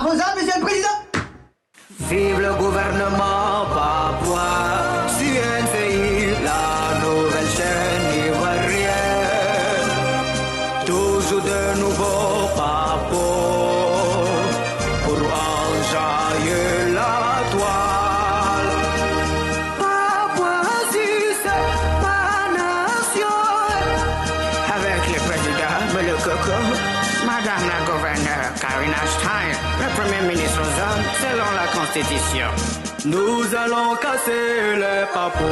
Comment ça, monsieur le président? Vive le gouvernement papouas, CNCI, la nouvelle chaîne ivoirienne. Toujours de nouveaux papos pour enjailler la toile. Papouasie, c'est ma nation. Avec le président, le coco, madame la gouverneure Karina Stein, le premier ministre aux hommes, selon la Constitution. Nous allons casser les papous.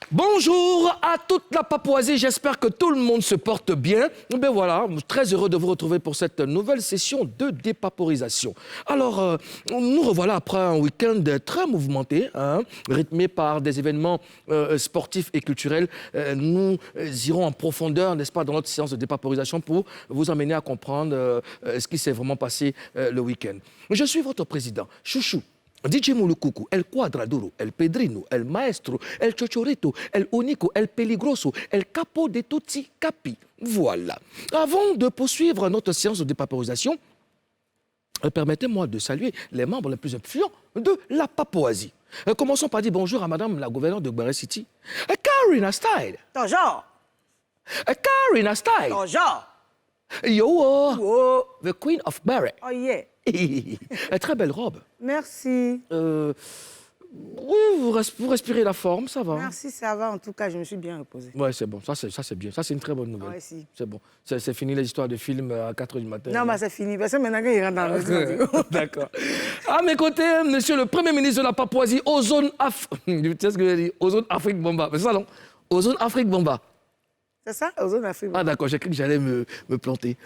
Bonjour à toute la Papouasie, j'espère que tout le monde se porte bien. Ben voilà, très heureux de vous retrouver pour cette nouvelle session de dépaporisation. Alors, nous revoilà après un week-end très mouvementé, rythmé par des événements sportifs et culturels. Nous irons en profondeur, n'est-ce pas, dans notre séance de dépaporisation pour vous amener à comprendre ce qui s'est vraiment passé le week-end. Je suis votre président, Chouchou. DJ Mulukuku, El Quadraduro, El Pedrino, El Maestro, El Chochorito, El Unico, El Peligroso, El Capo de Tutti Capi. Voilà. Avant de poursuivre notre séance de dépaporisation, permettez-moi de saluer les membres les plus influents de la Papouasie. Commençons par dire bonjour à Madame la gouverneure de Gbaré City, Karina Style. Bonjour. Karina Style. Bonjour. Yo, the Queen of Barre. Oh yeah. Très belle robe. Merci. Oui, vous respirez la forme, ça va. Merci, ça va. En tout cas, je me suis bien reposée. Oui, c'est bon. Ça, c'est bien. Ça, c'est une très bonne nouvelle. Ouais, si. C'est bon. C'est fini les histoires de films à 4 h du matin. Non, mais c'est fini. Parce que maintenant qu'il rentre dans le maison. D'accord. À mes côtés, monsieur le Premier ministre de la Papouasie, Ozone Afrique Bomba. C'est ça, non? Ozone Afrique Bomba. C'est ça, aux zones Afrique. Ah d'accord, j'ai cru que j'allais me planter.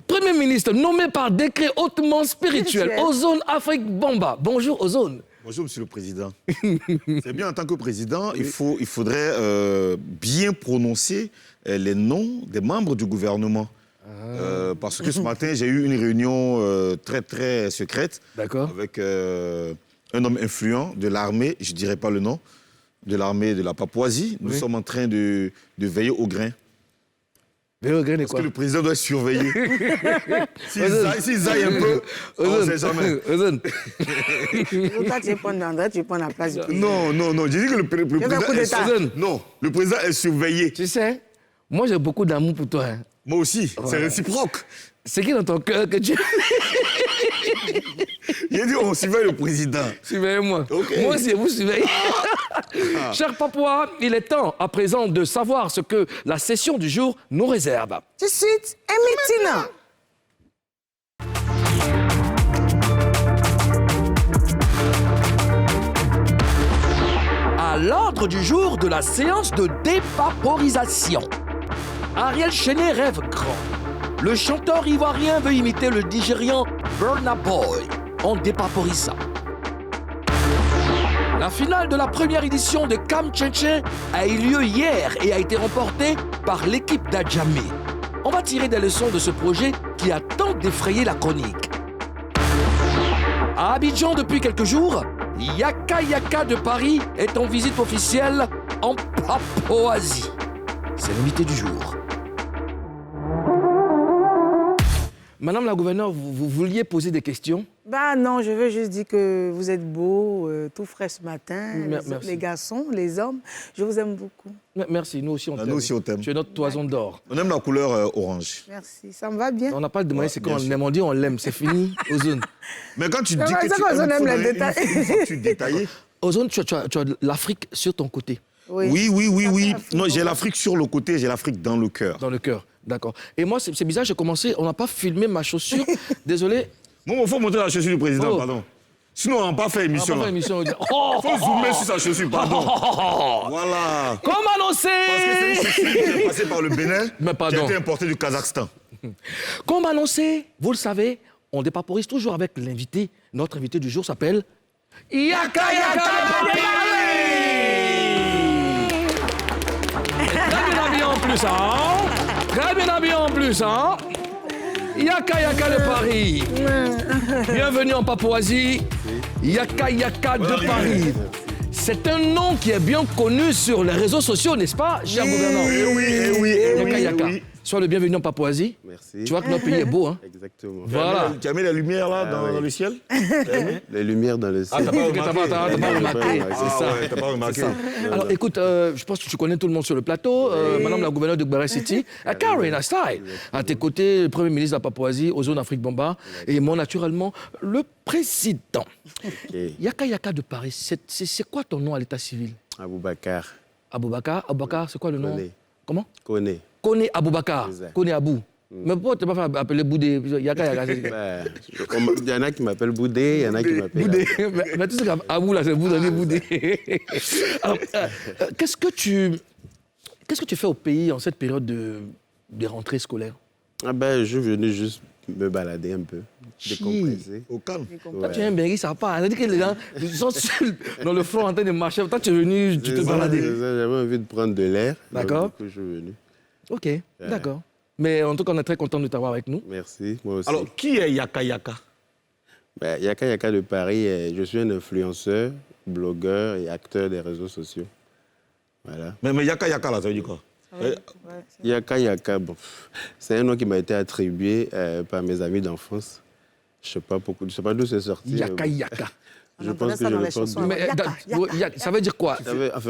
Premier ministre nommé par décret hautement spirituel, Ozone Afrique Bomba. Bonjour Ozone. Bonjour Monsieur le Président. C'est bien en tant que président, il faudrait bien prononcer les noms des membres du gouvernement. Parce que ce matin, j'ai eu une réunion très très secrète avec un homme influent de l'armée, je ne dirais pas le nom, de l'armée de la Papouasie. Nous sommes en train de veiller au grain. Veiller au grain de quoi? Parce que le président doit surveiller. S'ils aillent un peu, on ne sait jamais. Toi, tu prends la place du Non, président. j'ai dit que le président le président est surveillé. Tu sais, moi j'ai beaucoup d'amour pour toi. Moi aussi, c'est réciproque. C'est qui dans ton cœur que tu... J'ai dit, on surveille le président. Surveillez-moi. Okay. Moi aussi, vous surveillez. Chers Papouas, il est temps à présent de savoir ce que la session du jour nous réserve. Tout de suite, et maintenant. À l'ordre du jour de la séance de dépaporisation. Ariel Chenet rêve grand. Le chanteur ivoirien veut imiter le Nigérian Burna Boy en dépaporisant. La finale de la première édition de Kam Tchétché a eu lieu hier et a été remportée par l'équipe d'Adjamé. On va tirer des leçons de ce projet qui a tant défrayé la chronique. À Abidjan depuis quelques jours, Yaka Yaka de Paris est en visite officielle en Papouasie. C'est l'invité du jour. Madame la gouverneure, vous vouliez poser des questions? Bah non, je veux juste dire que vous êtes beau, tout frais ce matin, les garçons, les hommes. Je vous aime beaucoup. Merci, nous aussi on t'aime. Nous aussi on t'aime. Tu es notre toison d'or. On aime la couleur orange. Merci, ça me va bien. On n'a pas demandé, c'est quand on aime, on dit on l'aime, c'est fini, Ozone. Mais quand tu dis que tu aimes, tu détailles. Ozone, tu as l'Afrique sur ton côté. Oui. Non, j'ai l'Afrique sur le côté, j'ai l'Afrique dans le cœur. Dans le cœur, d'accord. Et moi, c'est bizarre, j'ai commencé, on n'a pas filmé ma chaussure. Désolé. Bon, il faut montrer la chaussure du président, pardon. Sinon, on n'a pas fait émission. Il faut zoomer sur sa chaussure, pardon. Voilà. Comme annoncé. Parce que c'est une chaussure qui est passée par le Bénin, qui a été importée du Kazakhstan. Comme annoncé, vous le savez, on dépaporise toujours avec l'invité. Notre invité du jour s'appelle Yaka Yaka de Paris. Très bien habillé en plus, hein? Très bien habillé en plus, hein? Yaka Yaka de Paris. Bienvenue en Papouasie. Yaka Yaka de Paris. C'est un nom qui est bien connu sur les réseaux sociaux, n'est-ce pas, cher gouverneur? Oui. Yaka Yaka. Sois le bienvenu en Papouasie. Merci. Tu vois que notre pays est beau, hein? Exactement. Voilà. Tu as mis la lumière là dans le ciel? Les lumières dans le ciel. T'as pas remarqué. C'est ça. T'as pas remarqué. Alors, écoute, je pense que tu connais tout le monde sur le plateau. Madame la gouverneure de Gbara City, Karina Style. À tes côtés, le Premier ministre de la Papouasie, Ozone Afrique Bamba. Et moi, naturellement, le président. Yaka de Paris, c'est quoi ton nom à l'état civil? Aboubacar. Aboubacar, c'est quoi le nom? Koné. Comment? Koné. Koné Aboubacar. Exact. Koné Abou. Mais pourquoi tu n'es pas fait appeler Boudé? Yaka. Il y en a qui m'appellent Boudé, il y en a qui m'appellent... Boudé. Mais tu sais qu'Abou, là, c'est Boudé. Alors, qu'est-ce que tu fais au pays en cette période de rentrée scolaire? Je suis venu juste me balader un peu, décompresser. Au calme. Toi, tu es un Bengi, ça part. C'est-à-dire que les gens sont dans le front en train de marcher. Toi, tu es venu, tu te balades. J'avais envie de prendre de l'air. D'accord. Du coup, je suis venu. OK, d'accord. Mais en tout cas, on est très content de t'avoir avec nous. Merci, moi aussi. Alors, qui est Yaka? Yaka de Paris, je suis un influenceur, blogueur et acteur des réseaux sociaux. Voilà. Mais Yaka, là, ça veut dire quoi? Yaka, bon, c'est un nom qui m'a été attribué par mes amis d'enfance. Je ne sais pas d'où c'est sorti. Yaka. Je pense que je le porte. Mais ça veut dire quoi?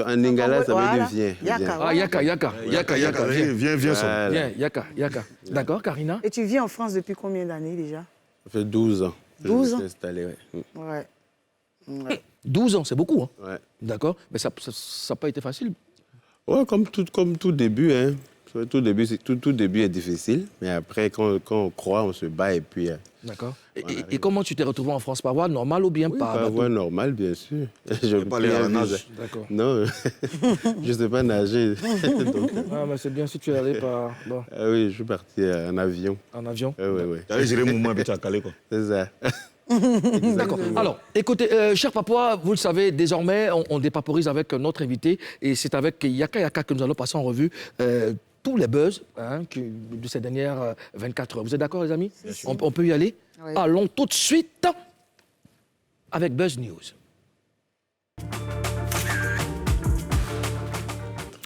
En lingala, ça veut dire viens. Ah, Yaka. Viens, ça. Viens, Yaka. D'accord, Karina? Et tu vis en France depuis combien d'années déjà? Ça fait 12 ans. 12 ans? Je me suis installé, Ouais. 12 ans, c'est beaucoup, hein? Ouais. D'accord. Mais ça n'a pas été facile. Ouais, comme tout début, hein. Tout début est difficile, mais après, quand on croit, on se bat et puis... D'accord. Et comment tu t'es retrouvé en France? Par voie normale ou bien par par bateau? voie normale, bien sûr. Je pas aller à la nage. D'accord. Non, je ne sais pas nager. Donc, Ah, mais c'est bien si tu es allé par... Bon, oui, je suis parti en avion. en avion. Oui. Tu as géré le mouvement et tu as calé, quoi. C'est ça. D'accord. Alors, écoutez, chers Papouas, vous le savez, désormais, on dépaporise avec notre invité. Et c'est avec Yaka que nous allons passer en revue tous les buzz de ces dernières 24 heures. Vous êtes d'accord, les amis? On peut y aller? Oui. Allons tout de suite avec Buzz News.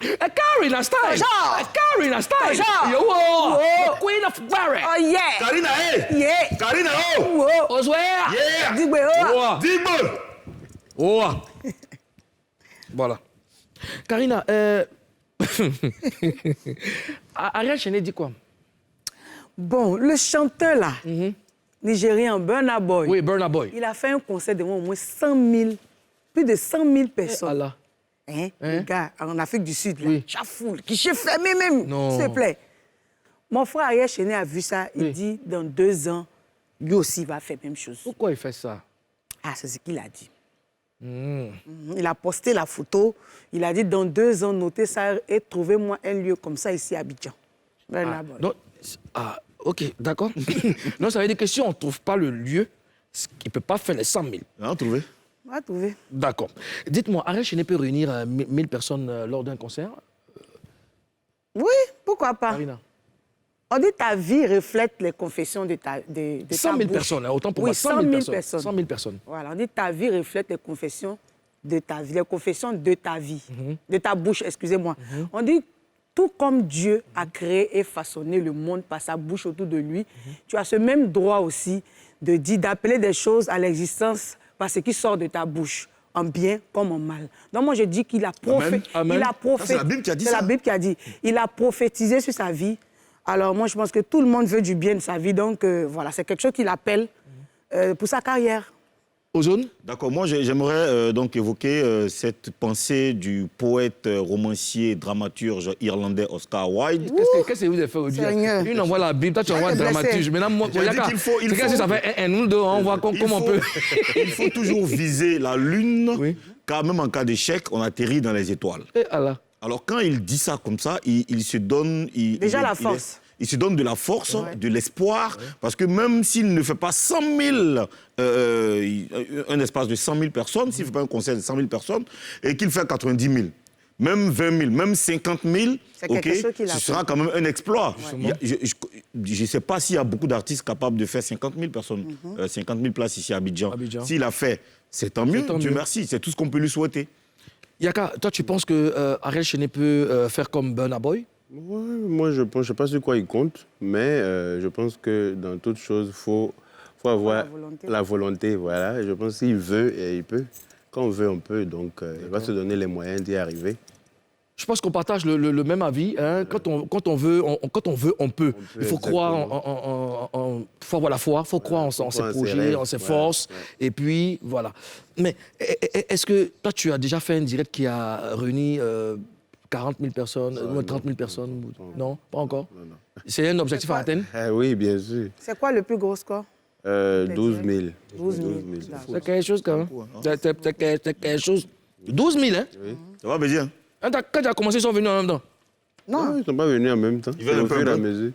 Karina Style! Karina Style! Yo, the Queen of Warwick! Oh yeah! Karina, hey! Yeah! Karina, oh! Oh! Oswea! Yeah! Digbe, oh! Digbo! Oh! Voilà. Karina, Ariel Chené dit quoi? Bon, le chanteur là, nigérien Burna Boy, Oui, Burna Boy. il a fait un concert devant au moins plus de 100 000 personnes. Allah. Le gars, en Afrique du Sud, là, Oui. chafoule, qui s'est fermé même, Non. s'il te plaît. Mon frère Ariel Chené a vu ça, il Oui. dit, dans 2 ans, lui aussi il va faire la même chose. Pourquoi il fait ça? Ah, c'est ce qu'il a dit. Il a posté la photo, il a dit, dans 2 ans, notez ça et trouvez-moi un lieu comme ça ici à Abidjan. Burna Boy. Donc, ok, d'accord. Non, ça veut dire que si on ne trouve pas le lieu, il ne peut pas faire les 100 000. On a trouvé. On va trouver. D'accord. Dites-moi, Ariel Chené peut réunir 1000 personnes lors d'un concert? Oui, pourquoi pas? Karina? On dit ta vie reflète les confessions de ta 100 000 bouche. personnes, autant pour Oui, moi. 100 000 personnes. 100 000 personnes. Voilà, on dit ta vie reflète les confessions de ta vie, les confessions de ta vie, de ta bouche, excusez-moi. On dit, tout comme Dieu a créé et façonné le monde par sa bouche autour de lui, tu as ce même droit aussi d'appeler des choses à l'existence par ce qui sort de ta bouche, en bien comme en mal. Donc moi, je dis qu'il a prophétisé. Amen. C'est la Bible qui a dit C'est ça. la Bible qui a dit. Il a prophétisé sur sa vie. Alors moi, je pense que tout le monde veut du bien de sa vie. Donc voilà, c'est quelque chose qu'il appelle pour sa carrière. Ozone? D'accord, moi j'aimerais donc évoquer cette pensée du poète, romancier, dramaturge irlandais Oscar Wilde. Qu'est-ce que vous avez fait aujourd'hui? Seigneur. Une envoie la Bible, toi tu envoies le dramaturge. Maintenant, moi, J'ai dit qu'il faut- c'est que si ça fait un, nous deux, on voit comment on peut. Il faut toujours viser la lune, Oui. car même en cas d'échec, on atterrit dans les étoiles. Et Allah. Alors quand il dit ça comme ça, il se donne... Déjà la force. Il se donne de la force, de l'espoir, parce que même s'il ne fait pas 100 000, un espace de 100 000 personnes, s'il ne fait pas un concert de 100 000 personnes, et qu'il fait 90 000, même 20 000, même 50 000, C'est quelque chose qu'il a ce fait. sera quand même un exploit. Je ne sais pas s'il y a beaucoup d'artistes capables de faire 50 000 personnes, 50 000 places ici à Abidjan. Abidjan. S'il a fait, c'est tant mieux, tant Dieu mieux. merci, c'est tout ce qu'on peut lui souhaiter. Yaka, toi tu penses que Ariel Chené peut faire comme Burna Boy? Ouais, moi, je ne sais pas sur quoi il compte, mais je pense que dans toute chose, il faut avoir la volonté. Voilà. Et je pense qu'il veut, et il peut. Quand on veut, on peut. Donc, il va se donner les moyens d'y arriver. Je pense qu'on partage le même avis. Hein. Quand on veut, on peut. Il faut croire faut avoir la foi, il faut croire en ses projets, en ses forces. Et puis, voilà. Mais est-ce que toi, tu as déjà fait un direct qui a réuni 40 000 personnes, 30 000 personnes? Non, pas encore? Non. C'est un objectif à atteindre? Oui, bien sûr. C'est quoi le plus gros score? 12 000. 12 000. C'est quelque chose quand même. C'est quelque chose. 12 000, hein? Oui. Ça va, Bézien? Quand tu as commencé, ils sont venus en même temps. Non. Ils ne sont pas venus en même temps. Ils viennent un peu à mesure.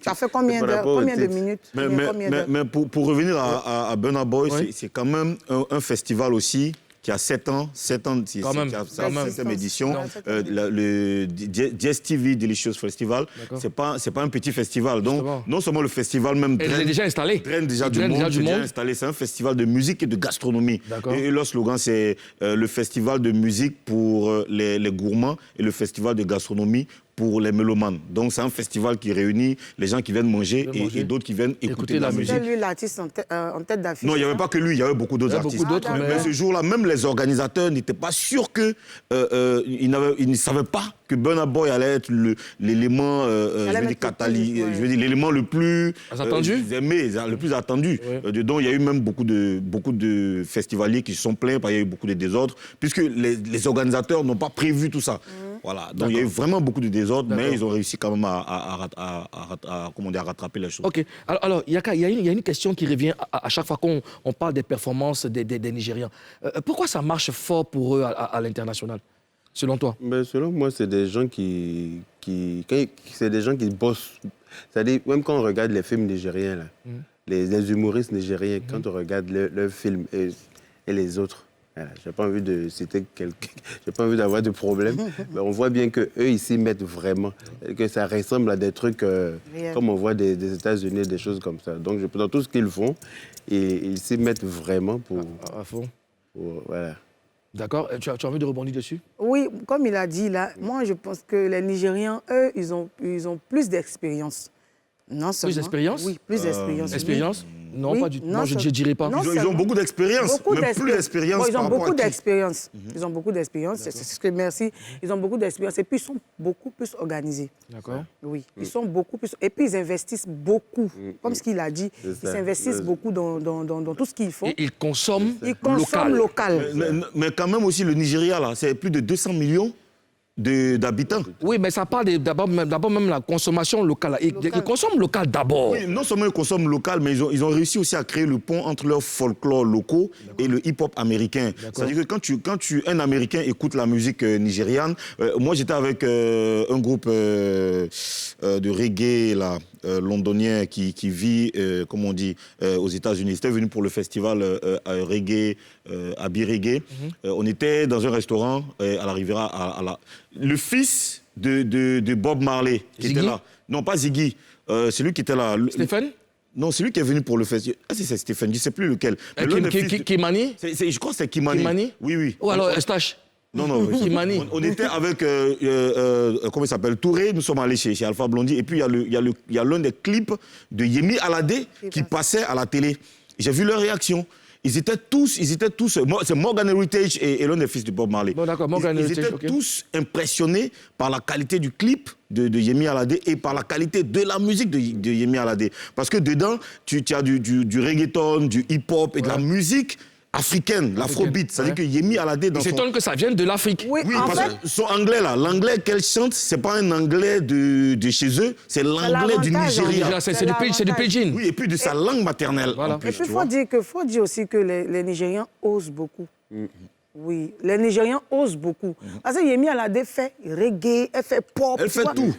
Ça fait combien de minutes? Mais pour revenir à Burna Boy, c'est quand même un festival aussi qui a 7 ans, qui a sa 7e édition. Le DSTV Delicious Festival, c'est pas un petit festival. Donc, non seulement le festival même draine déjà installé. Draine déjà du monde. Installé. C'est un festival de musique et de gastronomie. Et leur slogan, c'est le festival de musique pour les gourmands et le festival de gastronomie pour les mélomanes. Donc, c'est un festival qui réunit les gens qui viennent manger et d'autres qui viennent écouter la musique. C'était lui l'artiste en tête d'affiche. Non, il n'y avait pas que lui, il y avait beaucoup d'autres artistes. Mais ce jour-là, même les organisateurs n'étaient pas sûrs que... ils ne savaient pas que Burna Boy allait être l'élément l'élément le plus aimé, le plus attendu. Dedans, il y a eu même beaucoup de festivaliers qui se sont plaints, parce qu'il y a eu beaucoup de désordres, puisque les organisateurs n'ont pas prévu tout ça. Voilà. Donc, il y a eu vraiment beaucoup de désordres, mais ils ont réussi quand même à rattraper les choses. OK. Alors Yaka, il y a une question qui revient à chaque fois qu'on parle des performances des Nigérians. Pourquoi ça marche fort pour eux à l'international, selon toi? Selon moi, c'est des gens qui bossent. C'est-à-dire, même quand on regarde les films nigériens, là, les humoristes nigériens, quand on regarde leurs films et les autres, voilà, je n'ai pas envie de citer quelqu'un, je n'ai pas envie d'avoir de problème, mais on voit bien qu'eux, ils s'y mettent vraiment, que ça ressemble à des trucs comme on voit des États-Unis, des choses comme ça. Donc, dans tout ce qu'ils font, ils s'y mettent vraiment pour... À fond. Voilà. D'accord. Tu as envie de rebondir dessus? Oui, comme il a dit là, moi je pense que les Nigérians, eux, ils ont plus d'expérience. Non seulement. Plus d'expérience? Oui, plus d'expérience. Expérience? Non, oui, pas du tout. Non, je ne dirais pas. Ils ont beaucoup d'expérience, même plus d'expérience. Ils ont beaucoup d'expérience. Ils ont beaucoup d'expérience, c'est ce que merci. Ils ont beaucoup d'expérience et puis ils sont beaucoup plus organisés. D'accord. Oui, ils sont beaucoup plus... Et puis ils investissent beaucoup. Comme ce qu'il a dit, ils s'investissent beaucoup dans tout ce qu'ils font. Et ils consomment local. Mais quand même aussi, le Nigeria, là, c'est plus de 200 millions d'habitants. Oui, mais ça parle d'abord même la consommation locale. Ils consomment local d'abord. Oui, non seulement ils consomment local, mais ils ont réussi aussi à créer le pont entre leur folklore locaux et le hip-hop américain. C'est-à-dire que quand un Américain écoute la musique nigériane, moi j'étais avec un groupe de reggae là, londonien qui vit, comme on dit, aux États-Unis. Ils étaient venus pour le festival reggae, Abbey Reggae. On était dans un restaurant à la Riviera, le fils de Bob Marley qui était là. Non, pas Ziggy. C'est lui qui était là. Stéphane? Non, c'est lui qui est venu pour le festival. Ah, c'est Stéphane, je ne sais plus lequel. Kimani? Je crois que c'est Kimani. Kimani? Oui. Ou alors Eustache? Non. Kimani. On était avec, comment il s'appelle, Touré, nous sommes allés chez Alpha Blondy. Et puis, il y a l'un des clips de Yemi Alade qui passait à la télé. J'ai vu leur réaction. Ils étaient tous, c'est Morgan Heritage et l'un des fils de Bob Marley. Bon, d'accord, Morgan Heritage. Ils étaient tous impressionnés par la qualité du clip de Yemi Alade et par la qualité de la musique de Yemi Alade. Parce que dedans, tu as du reggaeton, du hip-hop et de la musique africaine, l'afrobeat. C'est-à-dire que Yemi Alade... Il s'étonne que ça vienne de l'Afrique. Oui, parce que son anglais, là, l'anglais qu'elle chante, c'est pas un anglais de chez eux, c'est l'anglais du Nigeria. C'est du pidgin. Oui, et puis de sa langue maternelle. Voilà. En plus, et puis, il faut dire aussi que les Nigérians osent beaucoup. Oui, les Nigérians osent beaucoup. Parce que Yemi Alade fait reggae, elle fait pop. Elle fait tout.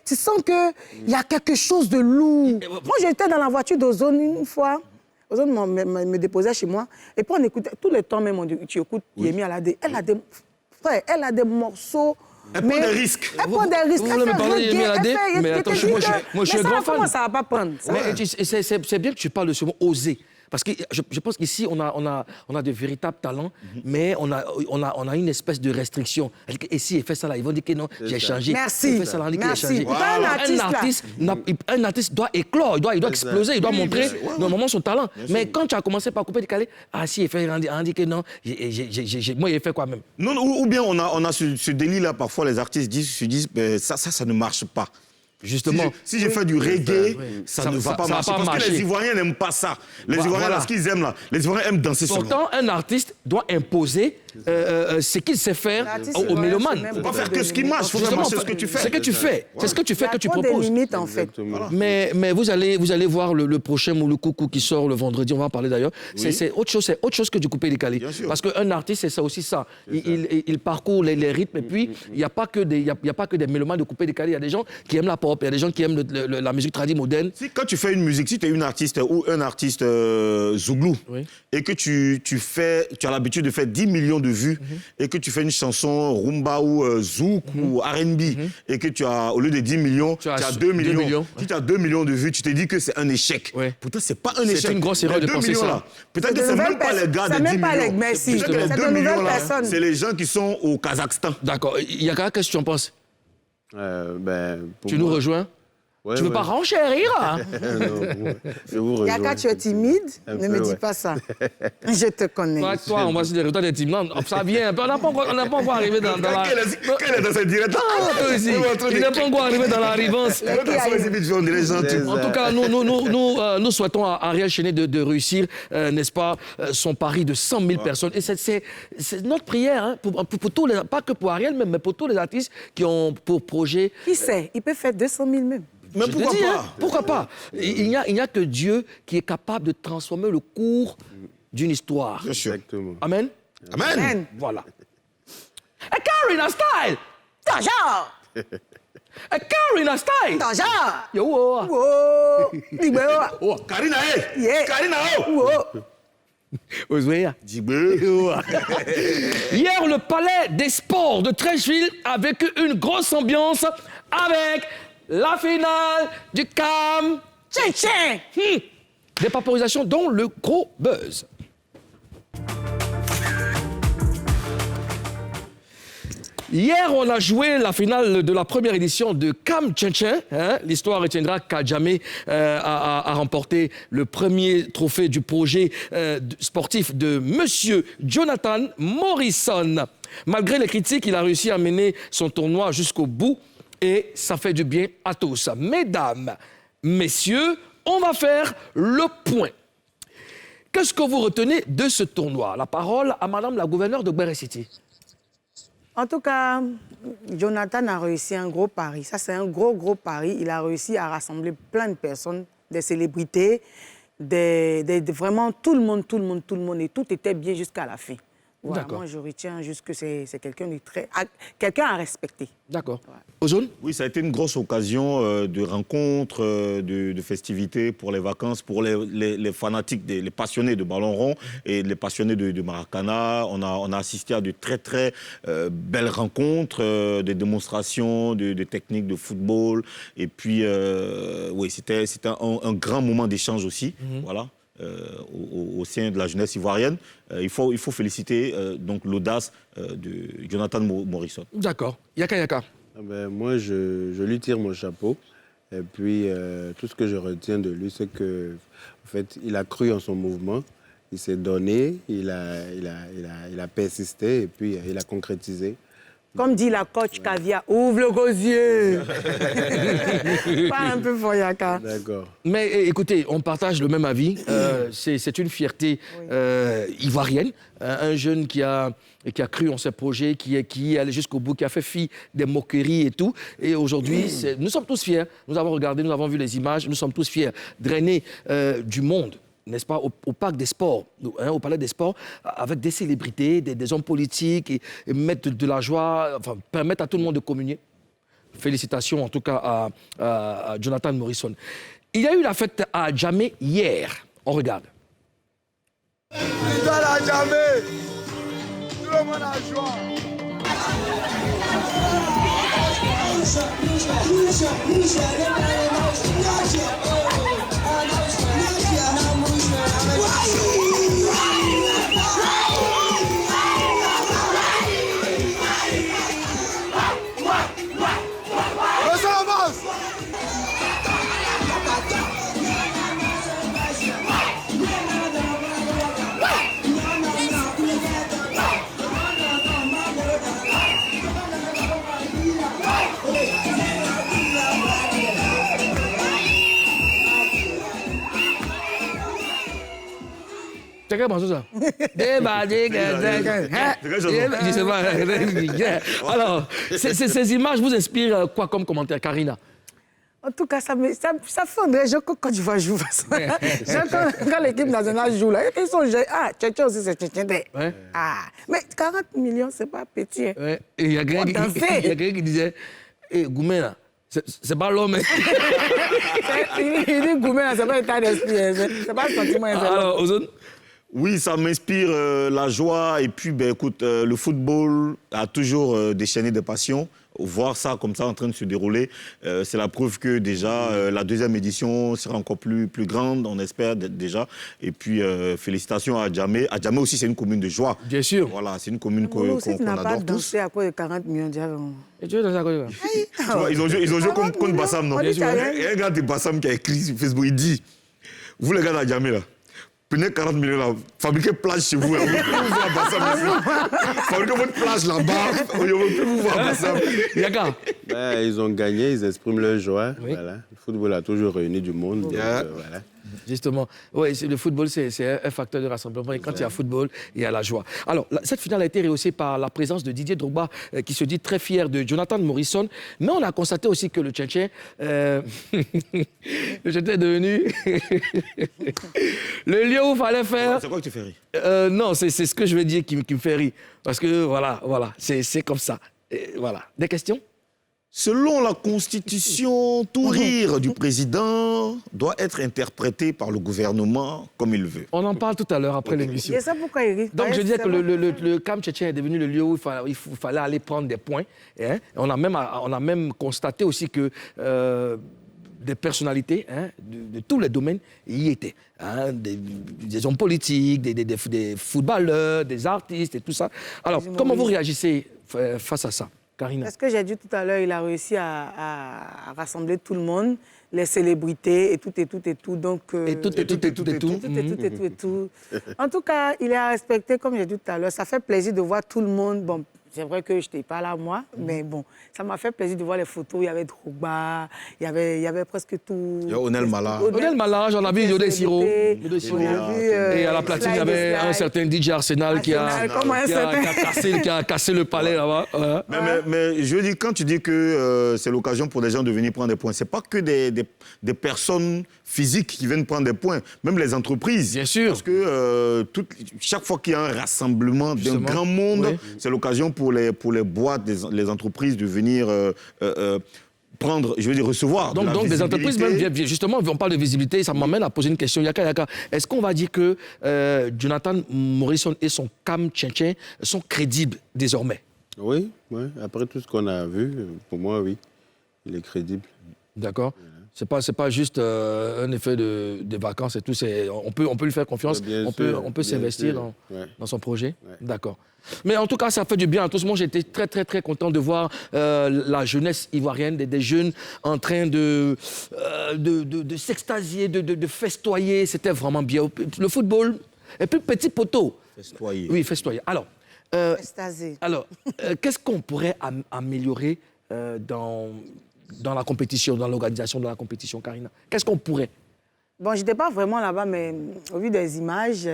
Tu sens qu'il y a quelque chose de lourd. Moi, j'étais dans la voiture d'Ozone une fois. Ozone me déposait chez moi. Et puis on écoutait, tout le temps même, tu écoutes Yemi Alade. Elle a des morceaux. Elle prend des risques. Elle prend des risques. Vous voulez me parler de Yemi Alade? Mais attends, moi je suis un grand fan. Mais ça va pas prendre. C'est bien que tu parles de ce mot, oser. Parce que je pense qu'ici, on a de véritables talents, mais on a une espèce de restriction. Et si il fait ça là, ils vont dire que non, j'ai changé. Merci. Il fait ça là, on dit qu'il a Merci. changé. Voilà. Un artiste doit éclore, il doit exploser, il doit montrer normalement son talent. Mais quand tu as commencé par couper décalé, si il fait, on dit que non, moi, il fait quoi même? Non, ou bien on a ce délit-là, parfois les artistes se disent ça ne marche pas. Justement. Si je fais du reggae, ça ne va pas marcher. Parce que les Ivoiriens n'aiment pas ça. Les Ivoiriens, là, ce qu'ils aiment là, les Ivoiriens aiment danser seulement. Pourtant, un artiste doit imposer ce qu'il sait faire aux mélomanes. Il ne faut pas faire que ce qui marche, il faut faire marcher ce que tu fais. C'est ce que tu fais, c'est ce que tu fais, que tu proposes. Il y a trop de limites, en fait. Voilà. Mais vous allez voir le prochain Moulou Coucou qui sort le vendredi, on va en parler d'ailleurs. Oui. C'est autre chose que du coupé décalé. Parce qu'un artiste, c'est ça aussi ça. Il parcourt les rythmes et puis il n'y a pas que des mélomanes de coupé décalé. Il y a des gens qui aiment la pop, il y a des gens qui aiment la musique traditionnelle moderne. Quand tu fais une musique, si tu es une artiste ou un artiste zouglou et que tu as l'habitude de faire 10 millions de vues et que tu fais une chanson rumba ou zouk ou R&B et que tu as, au lieu de 10 millions, tu as 2 millions. Si tu as 2 millions de vues, tu te dis que c'est un échec. Pourtant, c'est pas un échec. C'est une grosse erreur de penser ça. Peut-être que c'est même pas les gars de 10 millions. Merci. Peut-être que les C'est 2 de millions nouvelles là, personnes. c'est les gens qui sont au Kazakhstan. D'accord. Yaka, qu'est-ce que tu en penses? Pour Tu nous moi- rejoins? Ouais, Tu veux ouais. pas renchérir? Non, je vous rejoins. Yaka, tu es timide? Un Ne peu, me dis ouais. pas ça. Je te connais. Toi, on va se dire, toi, t'es timide. Non, ça vient un peu. On n'a pas encore arrivé dans la... Quand il est dans cette direction, Toi aussi. Il n'est pas encore arrivé dans l'arrivance. En tout cas, nous souhaitons à Ariel Chéné de réussir, n'est-ce pas, son pari de 100 000 personnes. Et c'est notre prière, hein, pour tous les, pas que pour Ariel, mais pour tous les artistes qui ont pour projet. Qui sait? Il peut faire 200 000 même. Mais Je te pourquoi dis, pas hein, pourquoi pas? Il n'y a que Dieu qui est capable de transformer le cours d'une histoire. Bien sûr. Exactement. Amen? Amen. Voilà. A Karina style! Toujours! A Karina style! Toujours! Yo, oh. Oh! Libéo! Oh. Karina, Yeah. Karina, Oh! Ozoya. Djibé. Hier, le palais des sports de Treichville a vécu une grosse ambiance avec la finale du CAM. Tchin! Des paporisations dont le gros buzz. Hier, on a joué la finale de la première édition de Cam Tchin. L'histoire retiendra qu'Adjamé a remporté le premier trophée du projet sportif de Monsieur Jonathan Morrison. Malgré les critiques, il a réussi à mener son tournoi jusqu'au bout et ça fait du bien à tous. Mesdames, messieurs, on va faire le point. Qu'est-ce que vous retenez de ce tournoi? La parole à Madame la gouverneure de Gbere City. En tout cas, Jonathan a réussi un gros pari. Ça, c'est un gros pari. Il a réussi à rassembler plein de personnes, des célébrités, vraiment tout le monde. Et tout était bien jusqu'à la fin. Voilà, moi, je retiens juste que c'est quelqu'un de quelqu'un à respecter. D'accord. Ozone? Oui, ça a été une grosse occasion de rencontres, de festivités pour les vacances, pour les fanatiques, les passionnés de ballon rond et les passionnés de Maracana. On a assisté à de très belles rencontres, des démonstrations de techniques de football. Et puis, oui, c'était un grand moment d'échange aussi. Voilà. Au sein de la jeunesse ivoirienne. Il faut féliciter donc l'audace de Jonathan Morrison. D'accord. Yaka. Moi, je lui tire mon chapeau. Et puis, tout ce que je retiens de lui, c'est que, en fait, il a cru en son mouvement, il s'est donné, il a persisté et puis il a concrétisé. Comme dit la coach Kavia, ouvre le gosier. Pas un peu pour Yaka. D'accord. Mais écoutez, on partage le même avis. C'est une fierté ivoirienne. Un jeune qui a cru en ses projets, qui est allé jusqu'au bout, qui a fait fi des moqueries et tout. Et aujourd'hui, nous sommes tous fiers. Nous avons regardé, nous avons vu les images. Nous sommes tous fiers. Drainer du monde, n'est-ce pas, au Parc des Sports, au Palais des Sports, avec des célébrités, des hommes politiques, et mettre de la joie, enfin, permettre à tout le monde de communier. Félicitations en tout cas à Jonathan Morrison. Il y a eu la fête à Adjamé hier. On regarde. À Adjamé, tout le monde a joie. C'est quel morceau ça? Débat, C'est quelle chanson? je sais pas. Alors, ces images vous inspirent quoi comme commentaire, Karina? En tout cas, ça fait un vrai jeu quand tu vas jouer. Quand l'équipe nationale joue, là, ils sont jeunes. Ah, Tchétché aussi, c'est Tchétché. Ouais. Ah, mais 40 millions, c'est pas petit. Hein. Ouais. Et il y a quelqu'un qui disait, Goumé, là, c'est pas l'homme. Il dit Goumé, c'est pas état d'esprit. C'est pas un sentiment. Alors, Ozone? Oui, ça m'inspire la joie. Et puis, ben, écoute, le football a toujours déchaîné des passions. Voir ça comme ça en train de se dérouler, c'est la preuve que déjà la deuxième édition sera encore plus grande, on espère déjà. Et puis, félicitations à Djamé. À Djamé aussi, c'est une commune de joie. Bien sûr. Voilà, c'est une commune qu'on Nous aussi, tu n'as pas adore tous. dansé à cause de 40 millions déjà. Et tu veux danser à côté, Tu vois, ils ont joué contre Bassam, non? On dit Il y a rien. un gars de Bassam qui a écrit sur Facebook, il dit, vous les gars d'Adjamé là, prenez 40 millions là, fabriquez plage chez vous, là, on ne peut plus vous voir Bassam ici. Fabriquez votre plage là-bas, on ne peut plus vous voir Bassam. Yaka. Ben, ils ont gagné, ils expriment leur joie. Oui. Voilà. Le football a toujours réuni du monde. Donc, voilà. Justement, oui, le football, c'est un facteur de rassemblement. Et quand il y a football, il y a la joie. Alors, cette finale a été rehaussée par la présence de Didier Drogba, qui se dit très fier de Jonathan Morrison. Mais on a constaté aussi que le Tchétchèn, le Tchétchèn est devenu le lieu où il fallait faire. C'est quoi que tu fais rire? Non, c'est ce que je vais dire qui me fait rire. Parce que, voilà, c'est comme ça. Et voilà. Des questions? Selon la Constitution, tout rire du président doit être interprété par le gouvernement comme il veut. On en parle tout à l'heure après l'émission. Je sais pourquoi il rit. Donc, Ouais, je disais c'est que bon. le camp tchétchèn est devenu le lieu où il fallait aller prendre des points. Hein. On a même constaté aussi que des personnalités de tous les domaines y étaient. Hein, des hommes politiques, des footballeurs, des artistes et tout ça. Alors, comment vous réagissez face à ça, Karina? Parce que j'ai dit tout à l'heure, il a réussi à rassembler tout le monde, les célébrités et tout. Donc, Et tout. tout. En tout cas, il a respecté, comme j'ai dit tout à l'heure, ça fait plaisir de voir tout le monde. Bon, c'est vrai que je n'étais pas là, moi, mais bon, ça m'a fait plaisir de voir les photos. Il y avait Drogba, il y avait presque tout. Il y a Onel Mala. Onel Mala, j'en ai vu Yodé Siro. Et Et à la platine, il y avait un certain DJ Arsenal qui a cassé le palais là-bas. Ouais. Mais je veux dire, quand tu dis que c'est l'occasion pour les gens de venir prendre des points, ce n'est pas que des personnes physiques qui viennent prendre des points, même les entreprises. Bien sûr. Parce que chaque fois qu'il y a un rassemblement d'un Justement, grand monde, oui. c'est l'occasion pour les boîtes, les entreprises de venir prendre, je veux dire, recevoir. Donc des entreprises, même, justement, on parle de visibilité, ça m'amène à poser une question. Yaka, est-ce qu'on va dire que Jonathan Morrison et son camp tchétchèn sont crédibles désormais? Oui, après tout ce qu'on a vu, pour moi, oui, il est crédible. D'accord. C'est pas juste un effet de vacances et tout. On peut lui faire confiance. Bien On sûr, peut s'investir sûr. dans son projet. Ouais. D'accord. Mais en tout cas, ça fait du bien à tous. Moi, j'étais très, très, très content de voir la jeunesse ivoirienne, des jeunes en train de s'extasier, de festoyer. C'était vraiment bien. Le football, et puis petit poteau. Festoyer. Oui, festoyer. Alors, Extasié. qu'est-ce qu'on pourrait améliorer dans la compétition, dans l'organisation de la compétition, Karina? Qu'est-ce qu'on pourrait? Bon, je n'étais pas vraiment là-bas, mais au vu des images,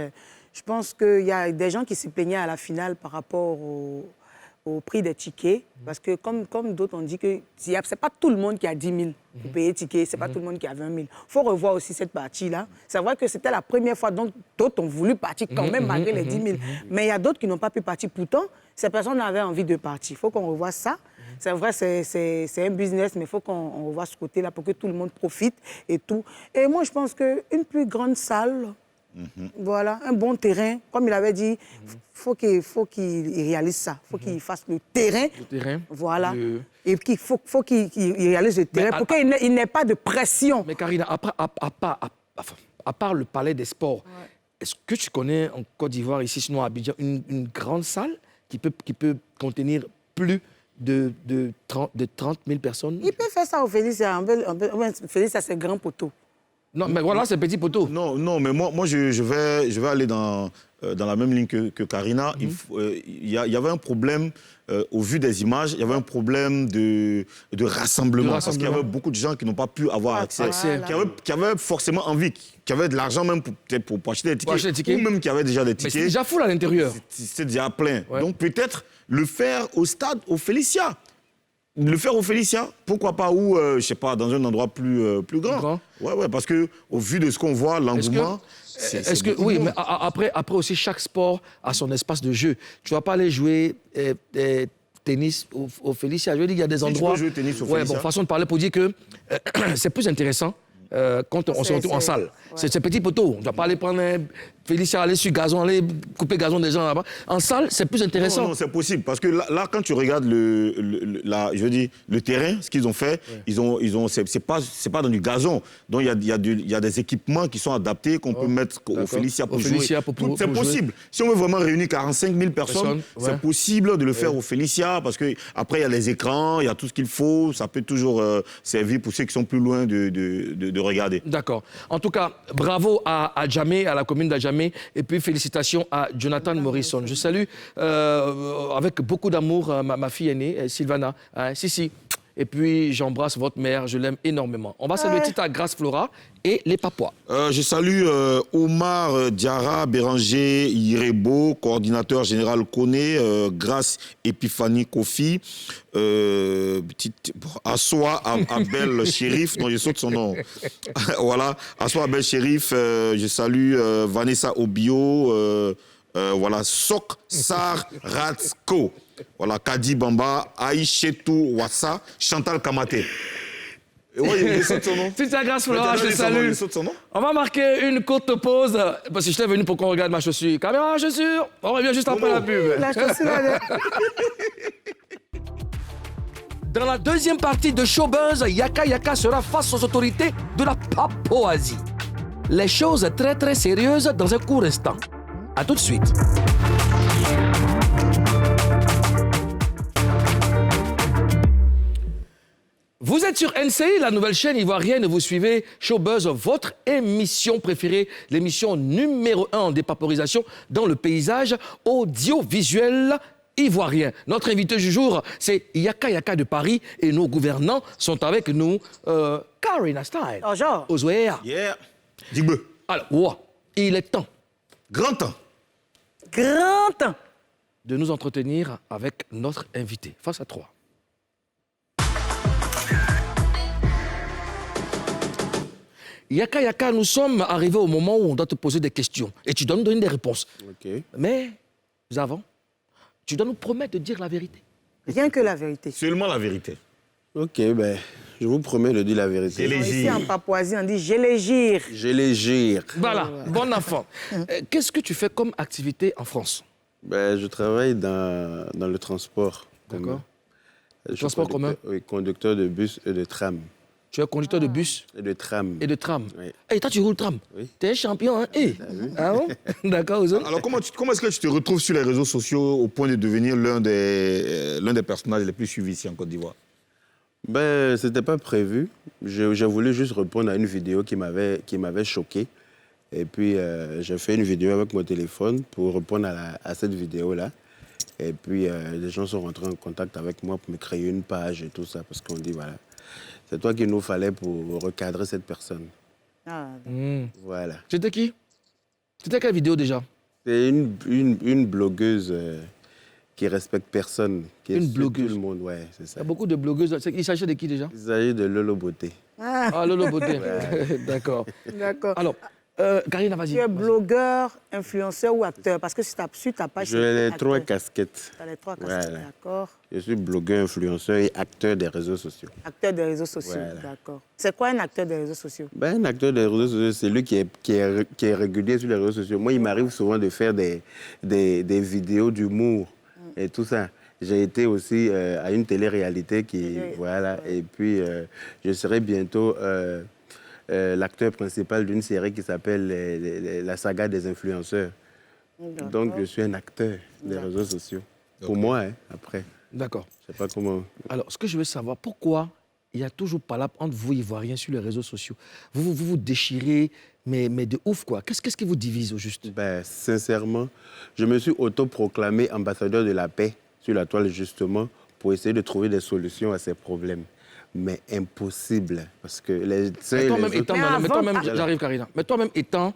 je pense qu'il y a des gens qui se plaignaient à la finale par rapport au prix des tickets. Parce que comme d'autres ont dit, que ce n'est pas tout le monde qui a 10 000 pour payer ticket, ce n'est pas tout le monde qui a 20 000. Il faut revoir aussi cette partie-là. C'est vrai que c'était la première fois, donc d'autres ont voulu partir quand même, malgré les 10 000. Mais il y a d'autres qui n'ont pas pu partir. Pourtant, ces personnes avaient envie de partir. Il faut qu'on revoie ça. C'est vrai, c'est un business, mais il faut qu'on revoie ce côté-là pour que tout le monde profite et tout. Et moi, je pense qu'une plus grande salle, voilà, un bon terrain, comme il avait dit, faut qu'il réalise ça. Il faut qu'il fasse le terrain. Voilà. Et qu'il faut qu'il réalise le terrain pour qu'il n'ait pas de pression. Mais Karina, à part le palais des sports, est-ce que tu connais en Côte d'Ivoire, ici, sinon à Abidjan, une grande salle qui peut contenir plus de 30 000 personnes? Il peut faire ça au Félix. Félix a ses grands poteaux. Non, mais voilà, c'est petit poteau. Non, non, mais moi je vais aller dans la même ligne que Karina. Il y avait un problème, au vu des images, il y avait un problème de rassemblement. Parce qu'il y avait beaucoup de gens qui n'ont pas pu avoir accès. Qui avaient forcément envie, qui avaient de l'argent même pour acheter des tickets. Ou même qui avaient déjà des tickets. Mais c'est déjà full à l'intérieur. C'est déjà plein. Ouais. Donc peut-être le faire au stade, au Félicia. Le faire au Félicia, pourquoi pas, ou, je sais pas, dans un endroit plus grand. Ouais, parce que au vu de ce qu'on voit, l'engouement... Oui, mais après aussi, chaque sport a son espace de jeu. Tu ne vas pas aller jouer tennis au Félicia. Je veux dire, il y a des endroits... Tu peux jouer tennis au Félicia. Façon de parler pour dire que c'est plus intéressant quand on se retrouve en salle. Ouais. C'est petit poteau. On ne doit pas aller prendre Félicia, aller sur gazon, aller couper gazon des gens là-bas. En salle, c'est plus intéressant. Non, c'est possible. Parce que là, quand tu regardes le terrain, ce qu'ils ont fait, c'est pas dans du gazon. Donc, il y a des équipements qui sont adaptés qu'on peut mettre au Félicia pour jouer. C'est possible. Si on veut vraiment réunir 45 000 personnes, c'est possible de le faire au Félicia. Parce qu'après, il y a les écrans, il y a tout ce qu'il faut. Ça peut toujours servir pour ceux qui sont plus loin de regarder. D'accord. En tout cas, bravo à Djamé, à la commune d'Adjamé, et puis félicitations à Jonathan Morrison. Je salue avec beaucoup d'amour ma fille aînée, Sylvana. Si. Et puis, j'embrasse votre mère, je l'aime énormément. On va saluer Tita Grace Flora et les Papois. Je salue Omar Diarra, Béranger Irebo, coordinateur général Koné, Grace Epiphanie Kofi, Assoa Abel Chérif, non, je saute son nom. Voilà, Assoa Abel Chérif, je salue Vanessa Obio, voilà, Sok Sar Ratsko. Voilà, Kadi Bamba, Aïchetou Wassa, Chantal Kamate. Oui, il saute son nom. C'est ta grâce, Flora, je te salue. On va marquer une courte pause, parce que je t'ai venu pour qu'on regarde ma chaussure. Caméra, chaussure. On revient juste après la pub. La chaussure, Dans la deuxième partie de Showbuzz, Yaka Yaka sera face aux autorités de la Papouasie. Les choses très très sérieuses dans un court instant. A tout de suite. Vous êtes sur NCI, la nouvelle chaîne ivoirienne, et vous suivez Showbuzz, votre émission préférée, l'émission numéro 1 en dépaporisation dans le paysage audiovisuel ivoirien. Notre invité du jour, c'est Yaka Yaka de Paris, et nos gouvernants sont avec nous. Karina Style. Bonjour. Ozoea. Yeah. Digbe. Alors, il est temps. Grand temps. Grand temps. De nous entretenir avec notre invité. Face à trois. Yaka Yaka, nous sommes arrivés au moment où on doit te poser des questions et tu dois nous donner des réponses. Okay. Mais, avant, tu dois nous promettre de dire la vérité. Rien que la vérité. Seulement la vérité. Ok, je vous promets de dire la vérité. Ici en Papouasie, on dit « je les gire ». Je les gire. Voilà, bon enfant. Qu'est-ce que tu fais comme activité en France? Je travaille dans le transport. D'accord. Transport commun? Oui, conducteur de bus et de tram. Tu es conducteur de bus et de tram. Et de tram. Oui. Et toi, tu roules tram. Oui. Tu es un champion, hein? Ah bon? D'accord, Ozo. Alors, comment est-ce que tu te retrouves sur les réseaux sociaux au point de devenir l'un des personnages les plus suivis ici en Côte d'Ivoire? C'était pas prévu. J'ai voulu juste répondre à une vidéo qui m'avait choqué. Et puis, j'ai fait une vidéo avec mon téléphone pour répondre à cette vidéo-là. Et puis, les gens sont rentrés en contact avec moi pour me créer une page et tout ça, parce qu'on dit, voilà, c'est toi qu'il nous fallait pour recadrer cette personne. Voilà. C'était qui? C'était quelle vidéo déjà? C'est une blogueuse qui respecte personne. Qui une blogueuse? Tout le monde, ouais, c'est ça. Il y a beaucoup de blogueuses. Il s'agit de qui déjà? Il s'agit de Lolo Beauté. Ah, Lolo Beauté. Ouais. D'accord. D'accord. Alors, Karina, vas-y. Tu es blogueur, influenceur ou acteur? Parce que sur ta page... J'ai les trois casquettes. Tu as les trois casquettes, voilà. d'accord. Je suis blogueur, influenceur et acteur des réseaux sociaux. Acteur des réseaux sociaux, voilà. D'accord. C'est quoi un acteur des réseaux sociaux? Un acteur des réseaux sociaux, c'est lui qui est régulier sur les réseaux sociaux. Moi, il m'arrive souvent de faire des vidéos d'humour et tout ça. J'ai été aussi à une télé-réalité qui... Voilà. Ouais. Et puis, je serai bientôt... l'acteur principal d'une série qui s'appelle La saga des influenceurs. Donc, je suis un acteur des réseaux sociaux. Pour moi, après. D'accord. Je ne sais pas comment... Alors, ce que je veux savoir, pourquoi il y a toujours palabre entre vous, Ivoiriens, sur les réseaux sociaux. Vous déchirez, mais de ouf, quoi. Qu'est-ce qui vous divise, au juste? Ben, sincèrement, je me suis autoproclamé ambassadeur de la paix sur la toile, justement, pour essayer de trouver des solutions à ces problèmes. Mais impossible, parce que Mais toi-même, j'arrive, Karina, mais toi-même étant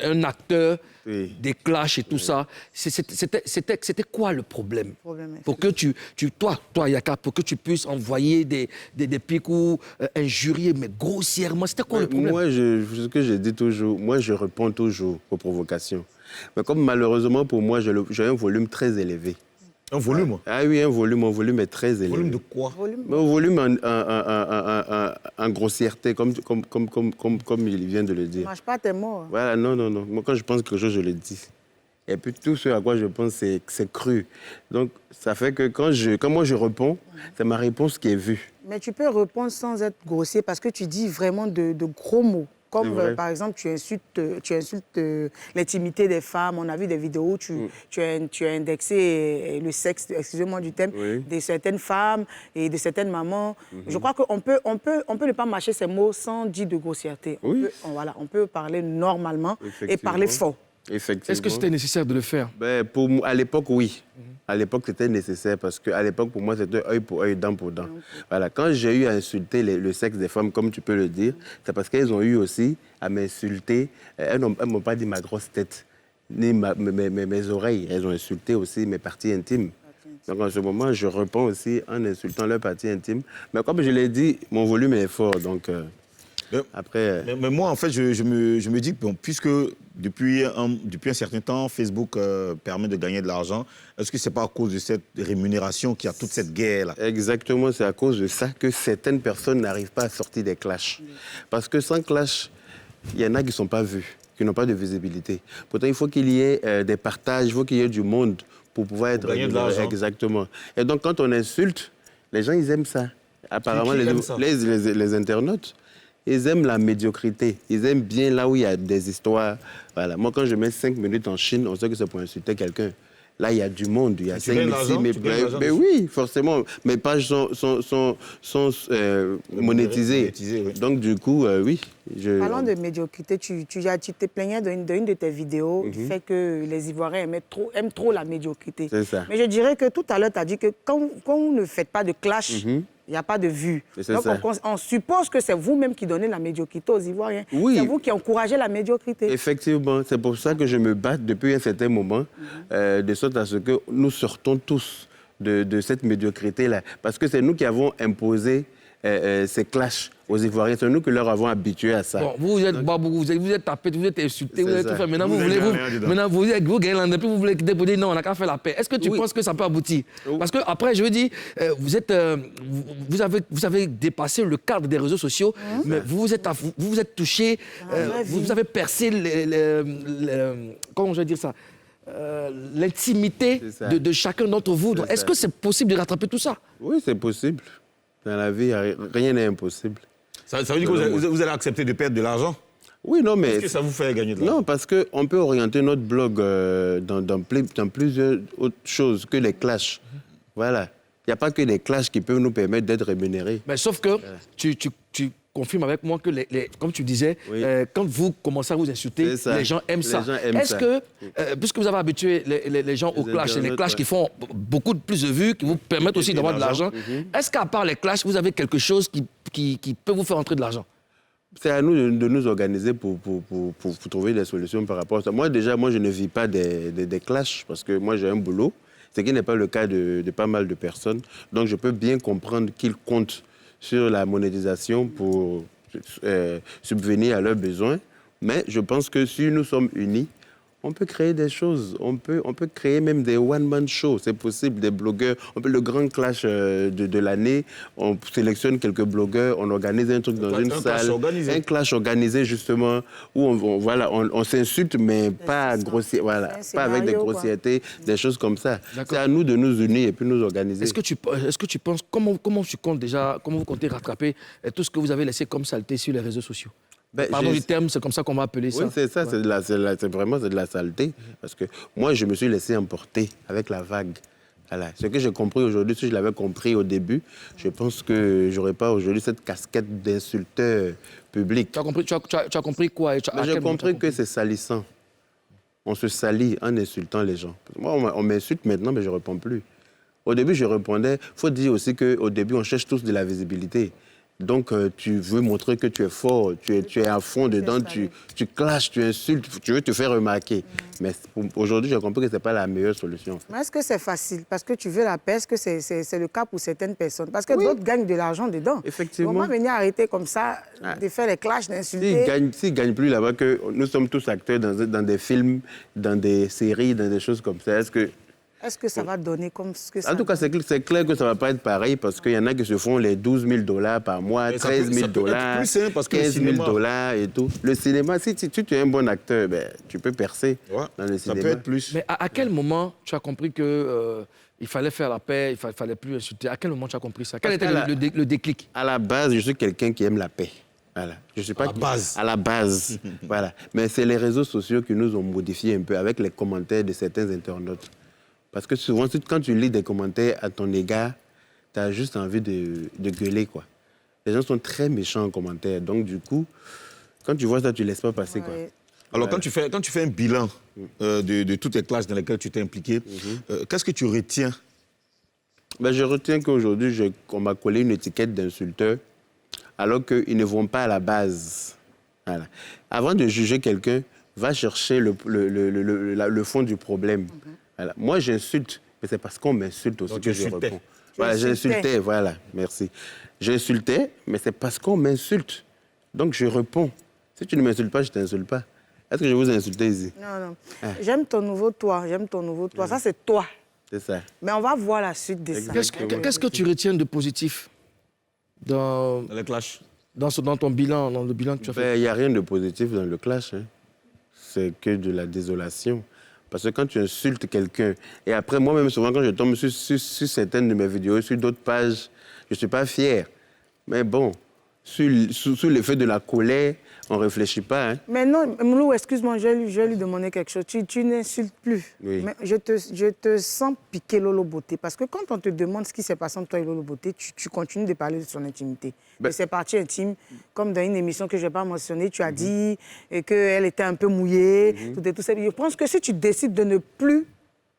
un acteur des clashs et tout ça, c'était quoi le problème? Pour que toi, Yaka, pour que tu puisses envoyer des pics ou injurier, mais grossièrement, c'était quoi le problème? Moi, ce que je dis toujours, moi, je réponds toujours aux provocations. Mais comme malheureusement pour moi, j'ai un volume très élevé. Un volume? Ah oui, un volume est très élevé. Volume de quoi? Mais un volume en grossièreté, comme il vient de le dire. Ne mange pas tes mots. Voilà, non. Moi, quand je pense quelque chose, je le dis. Et puis tout ce à quoi je pense, c'est cru. Donc, ça fait que quand moi je réponds, c'est ma réponse qui est vue. Mais tu peux répondre sans être grossier parce que tu dis vraiment de gros mots. Comme par exemple, tu insultes l'intimité des femmes. On a vu des vidéos où tu as indexé le sexe, excusez-moi du thème, de certaines femmes et de certaines mamans. Je crois qu'on peut ne pas mâcher ces mots sans dire de grossièreté. On peut parler normalement et parler fort. Est-ce que c'était nécessaire de le faire? À l'époque, oui. À l'époque, c'était nécessaire parce qu'à l'époque, pour moi, c'était œil pour œil, dent pour dent. Voilà. Quand j'ai eu à insulter le sexe des femmes, comme tu peux le dire, c'est parce qu'elles ont eu aussi à m'insulter. Elles ne m'ont pas dit ma grosse tête, ni mes oreilles. Elles ont insulté aussi mes parties intimes. Donc, en ce moment, je réponds aussi en insultant leurs parties intimes. Mais comme je l'ai dit, mon volume est fort, donc... Après... Mais moi, en fait, je me dis que bon, puisque depuis un certain temps, Facebook permet de gagner de l'argent, est-ce que ce n'est pas à cause de cette rémunération qu'il y a toute cette guerre-là? Exactement, c'est à cause de ça que certaines personnes n'arrivent pas à sortir des clashs. Parce que sans clash, il y en a qui ne sont pas vus, qui n'ont pas de visibilité. Pourtant, il faut qu'il y ait des partages, il faut qu'il y ait du monde pour pouvoir être gagner de l'argent. Exactement. Et donc, quand on insulte, les gens, ils aiment ça. Apparemment, les internautes, ils aiment la médiocrité. Ils aiment bien là où il y a des histoires. Voilà. Moi, quand je mets 5 minutes en Chine, on sait que c'est pour insulter quelqu'un. Là, il y a du monde. Il y a 5 minutes. Mais oui, forcément. Mes pages sont monétisées. Oui. Donc, du coup, oui. Parlant de médiocrité, tu te plaignais d'une de tes vidéos qui fait que les Ivoiriens aiment trop la médiocrité. C'est ça. Mais je dirais que tout à l'heure, tu as dit que quand vous ne faites pas de clash, il n'y a pas de vue. Donc, on suppose que c'est vous-même qui donnez la médiocrité aux Ivoiriens. Oui. C'est vous qui encouragez la médiocrité. Effectivement. C'est pour ça que je me bats depuis un certain moment, de sorte à ce que nous sortons tous de cette médiocrité-là. Parce que c'est nous qui avons imposé ces clashs aux Ivoiriens. C'est nous qui leur avons habitués à ça. Bon, vous êtes tapé, vous êtes insulté, vous êtes tout fait. Maintenant, vous gagnez l'an puis vous voulez déposer. Non, on n'a qu'à faire la paix. Est-ce que tu penses que ça peut aboutir? Parce que après, je veux dire, vous avez dépassé le cadre des réseaux sociaux, mais vous vous êtes touché, vous avez percé comment je vais dire ça? L'intimité de chacun d'entre vous. Est-ce que c'est possible de rattraper tout ça? Oui, c'est possible. Dans la vie, rien n'est impossible. Ça veut dire que vous allez accepter de perdre de l'argent? Oui, non, mais... Est-ce que ça vous fait gagner de l'argent? Non, parce qu'on peut orienter notre blog dans plusieurs autres choses que les clashs. Voilà. Il n'y a pas que les clashs qui peuvent nous permettre d'être rémunérés. Mais sauf que tu confirmes avec moi que, comme tu disais, quand vous commencez à vous insulter, les gens aiment ça. Est-ce que, puisque vous avez habitué les gens aux clashs, c'est les clashs qui font beaucoup plus de vues, qui vous permettent aussi d'avoir de l'argent, est-ce qu'à part les clashs, vous avez quelque chose qui peut vous faire entrer de l'argent? C'est à nous de nous organiser pour trouver des solutions par rapport à ça. Moi, je ne vis pas des clashs parce que moi, j'ai un boulot, ce qui n'est pas le cas de pas mal de personnes. Donc, je peux bien comprendre qu'ils comptent sur la monétisation pour subvenir à leurs besoins. Mais je pense que si nous sommes unis, on peut créer des choses. On peut créer même des one-man shows. C'est possible, des blogueurs. Le grand clash de l'année, on sélectionne quelques blogueurs, on organise un truc dans une salle. Un clash organisé, justement, où on s'insulte, mais pas grossier, pas avec des grossièretés, des choses comme ça. C'est à nous de nous unir et puis nous organiser. Est-ce que tu penses, comment vous comptez rattraper tout ce que vous avez laissé comme saleté sur les réseaux sociaux? Pardon du terme, c'est comme ça qu'on va appeler ça. Oui, c'est ça, c'est vraiment de la saleté. Parce que moi, je me suis laissé emporter avec la vague. Voilà. Ce que j'ai compris aujourd'hui, si je l'avais compris au début, je pense que je n'aurais pas aujourd'hui cette casquette d'insulteur public. Tu as compris quoi? J'ai compris que c'est salissant. On se salit en insultant les gens. Moi, on m'insulte maintenant, mais je ne réponds plus. Au début, je répondais. Il faut dire aussi qu'au début, on cherche tous de la visibilité. Donc, tu veux montrer que tu es fort, tu es à fond dedans, tu clashes, tu insultes, tu veux te faire remarquer. Mais aujourd'hui, j'ai compris que ce n'est pas la meilleure solution. Mais est-ce que c'est facile? Parce que tu veux la paix, est-ce que c'est le cas pour certaines personnes? Parce que d'autres gagnent de l'argent dedans. Effectivement. Ils ne vont pas venir arrêter comme ça, de faire les clashs, d'insulter. S'ils ne gagnent plus là-bas, que nous sommes tous acteurs dans des films, dans des séries, dans des choses comme ça, est-ce que ça va donner comme ce que ça... En tout cas, c'est clair que ça ne va pas être pareil parce qu'il y en a qui se font les 12 000 $ par mois, 13 000 $, parce que 15 000 $ et tout. Le cinéma, si tu es un bon acteur, tu peux percer dans le cinéma. Ça peut être plus. Mais à quel moment tu as compris que il fallait faire la paix, il ne fallait plus insulter? À quel moment tu as compris ça? Quel était le déclic? À la base, je suis quelqu'un qui aime la paix. Voilà. Je suis pas à la base. Voilà. Mais c'est les réseaux sociaux qui nous ont modifié un peu avec les commentaires de certains internautes. Parce que souvent, quand tu lis des commentaires à ton égard, tu as juste envie de gueuler, quoi. Les gens sont très méchants en commentaire. Donc, du coup, quand tu vois ça, tu ne laisses pas passer, quoi. Alors, quand tu fais un bilan de toutes les classes dans lesquelles tu t'es impliqué, qu'est-ce que tu retiens? Je retiens qu'aujourd'hui, on m'a collé une étiquette d'insulteur, alors qu'ils ne vont pas à la base. Voilà. Avant de juger quelqu'un, va chercher le fond du problème. Voilà. Moi, j'insulte, mais c'est parce qu'on m'insulte aussi que je réponds. Voilà, j'insultais, voilà, merci. J'insultais, mais c'est parce qu'on m'insulte. Donc, je réponds. Si tu ne m'insultes pas, je ne t'insulte pas. Est-ce que je vous ai insulté ici? Non. J'aime ton nouveau toi, Ça, c'est toi. C'est ça. Mais on va voir la suite de ça. Qu'est-ce que tu retiens de positif dans les clashs? Dans ton bilan, dans le bilan que tu as fait? Il n'y a rien de positif dans le clash. C'est que de la désolation. Parce que quand tu insultes quelqu'un, et après, moi-même, souvent, quand je tombe sur certaines de mes vidéos, sur d'autres pages, je ne suis pas fier. Mais bon, sous l'effet de la colère, on ne réfléchit pas. Mais non, Moulou, excuse-moi, je vais lui demander quelque chose. Tu n'insultes plus. Oui. Mais je te sens piquer Lolo Beauté. Parce que quand on te demande ce qui s'est passé entre toi et Lolo Beauté, tu continues de parler de son intimité. Et c'est partie intime, comme dans une émission que je n'ai pas mentionnée, tu as dit qu'elle était un peu mouillée, tout ça. Je pense que si tu décides de ne plus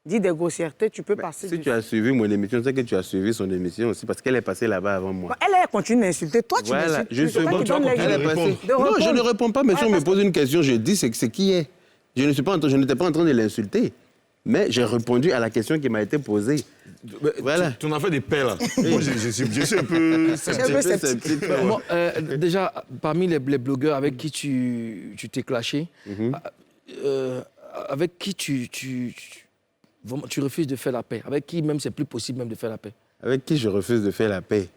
dire des grossièretés, tu peux passer. Si tu as suivi mon émission, c'est que tu as suivi son émission aussi, parce qu'elle est passée là-bas avant moi. Elle continue d'insulter. Toi, tu m'insultes. Justement, non, je ne réponds pas, mais si on me pose une question, je dis c'est qui est. Je n'étais pas en train de l'insulter, mais j'ai répondu à la question qui m'a été posée. Voilà. Tu en as fait des paix, là. Moi, je suis un peu sceptique. Moi, déjà, parmi les blogueurs avec qui tu t'es clashé, avec qui tu refuses de faire la paix? Avec qui même c'est plus possible même de faire la paix? Avec qui je refuse de faire la paix?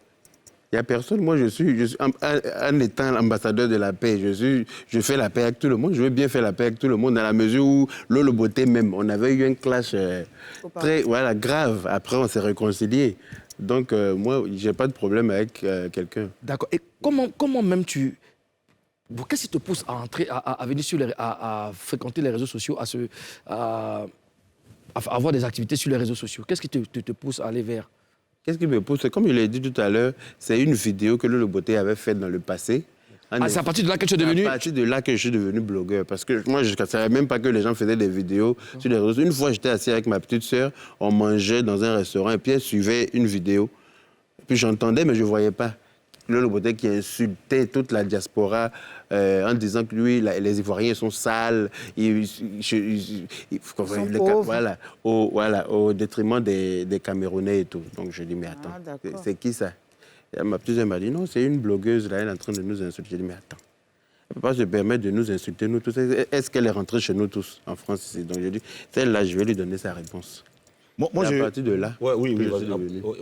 Il n'y a personne. Moi, je suis en étant l'ambassadeur de la paix, je fais la paix avec tout le monde. Je veux bien faire la paix avec tout le monde, dans la mesure où Lolo Beauté même, on avait eu un clash très grave. Après, on s'est réconciliés. Donc, moi, je n'ai pas de problème avec quelqu'un. D'accord. Et comment même qu'est-ce qui te pousse à venir à fréquenter les réseaux sociaux, à avoir des activités sur les réseaux sociaux? Qu'est-ce qui te pousse à aller vers? Qu'est-ce qui me pousse? Comme je l'ai dit tout à l'heure, c'est une vidéo que Lolo Beauté avait faite dans le passé. C'est à partir de là que tu es devenu... C'est à partir de là que je suis devenu blogueur. Parce que moi, je ne savais même pas que les gens faisaient des vidéos sur les réseaux. Une fois, j'étais assis avec ma petite sœur, on mangeait dans un restaurant, et puis elle suivait une vidéo. Puis j'entendais, mais je ne voyais pas. Lolo Beauté qui insultait toute la diaspora en disant que lui, les Ivoiriens sont sales, au détriment des Camerounais et tout. Donc je dis, mais attends, c'est qui ça? Et ma petite sœur m'a dit, non, c'est une blogueuse, là, elle est en train de nous insulter. J'ai dit, mais attends, elle ne peut pas se permettre de nous insulter, nous tous. Est-ce qu'elle est rentrée chez nous tous, en France ici? Donc je dis, celle-là, je vais lui donner sa réponse. Moi, à partir de là. Oui.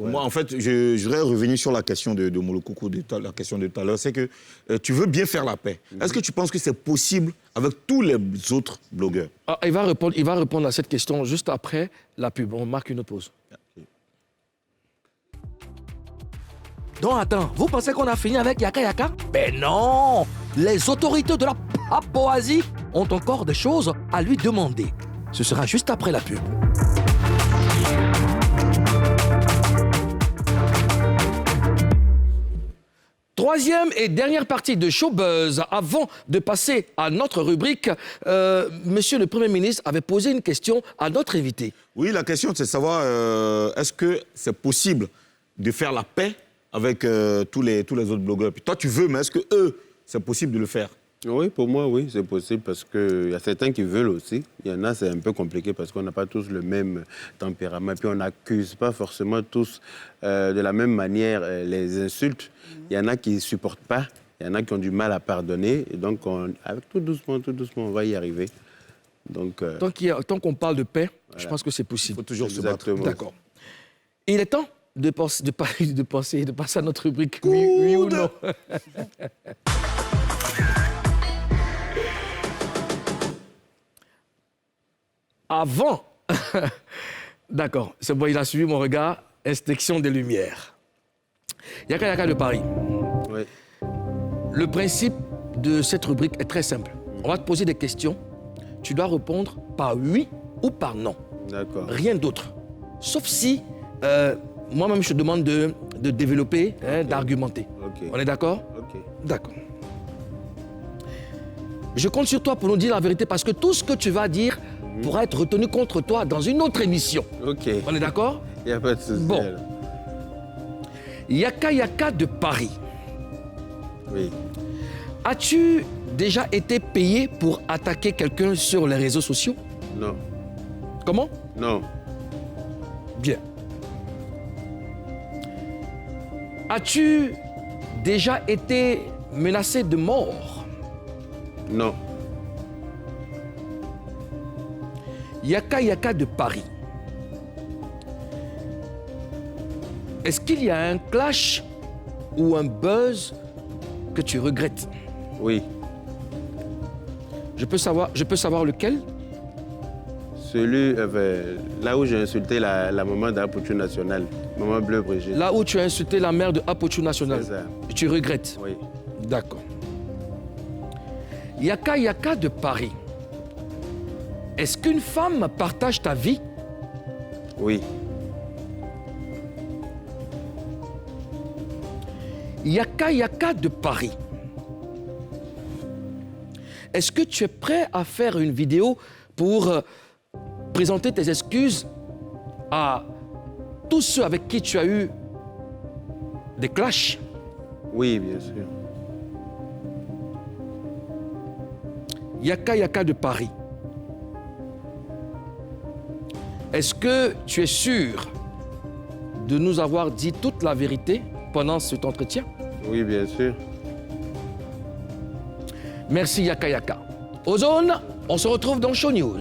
Moi, en fait, je voudrais revenir sur la question de Molokoko, la question de tout à l'heure. C'est que tu veux bien faire la paix. Est-ce que tu penses que c'est possible avec tous les autres blogueurs? Il va répondre à cette question juste après la pub. On marque une pause. Non, attends, vous pensez qu'on a fini avec Yaka Yaka? Ben non! Les autorités de la Papouasie ont encore des choses à lui demander. Ce sera juste après la pub. Troisième et dernière partie de Showbuzz. Avant de passer à notre rubrique, Monsieur le Premier ministre avait posé une question à notre invité. Oui, la question, c'est de savoir, est-ce que c'est possible de faire la paix avec tous les autres blogueurs? Puis toi, tu veux, mais est-ce que eux, c'est possible de le faire? Oui, pour moi, oui, c'est possible parce qu'il y a certains qui veulent aussi. Il y en a, c'est un peu compliqué parce qu'on n'a pas tous le même tempérament. Puis on n'accuse pas forcément tous de la même manière les insultes. Il y en a qui ne supportent pas. Il y en a qui ont du mal à pardonner. Et donc, avec tout doucement, on va y arriver. Donc, tant qu'on parle de paix, voilà. Je pense que c'est possible. Il faut toujours se battre. D'accord. Il est temps de passer à notre rubrique oui ou non. Avant, d'accord, c'est bon, il a suivi mon regard, inspection des lumières. Yaka Yaka de Paris. Oui. Le principe de cette rubrique est très simple. On va te poser des questions, tu dois répondre par oui ou par non. D'accord. Rien d'autre. Sauf si, moi-même, je te demande de développer, d'argumenter. Okay. On est d'accord? Ok. D'accord. Je compte sur toi pour nous dire la vérité parce que tout ce que tu vas dire pourra être retenu contre toi dans une autre émission. Ok. On est d'accord? Il n'y a pas de souci. Bon. Yaka Yaka de Paris. Oui. As-tu déjà été payé pour attaquer quelqu'un sur les réseaux sociaux? Non. Comment? Non. Bien. As-tu déjà été menacé de mort? Non. Yaka Yaka de Paris. Est-ce qu'il y a un clash ou un buzz que tu regrettes? Oui. Je peux savoir lequel? Celui, là où j'ai insulté la maman d'Apochou National, maman Bleu Brigitte. Là où tu as insulté la mère de Apochou National. C'est ça. Tu regrettes? Oui. D'accord. Yaka Yaka de Paris. Est-ce qu'une femme partage ta vie? Oui. Yaka Yaka de Paris. Est-ce que tu es prêt à faire une vidéo pour présenter tes excuses à tous ceux avec qui tu as eu des clashs? Oui, bien sûr. Yaka Yaka de Paris. Est-ce que tu es sûr de nous avoir dit toute la vérité pendant cet entretien? Oui, bien sûr. Merci Yaka Yaka. Ozone, on se retrouve dans Show News.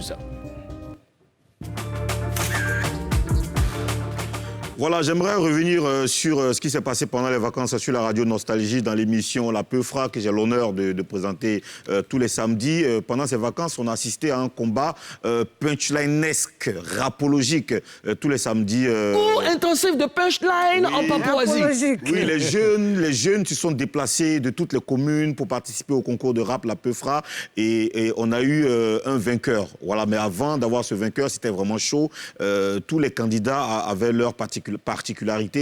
Voilà, j'aimerais revenir sur ce qui s'est passé pendant les vacances sur la radio Nostalgie dans l'émission La Peufra que j'ai l'honneur de présenter tous les samedis. Pendant ces vacances, on a assisté à un combat punchlinesque, rapologique tous les samedis. Cours intensif de punchline en Papouasie. Oui, les jeunes se sont déplacés de toutes les communes pour participer au concours de rap La Peufra et on a eu un vainqueur. Voilà, mais avant d'avoir ce vainqueur, c'était vraiment chaud. Tous les candidats avaient leur particularité.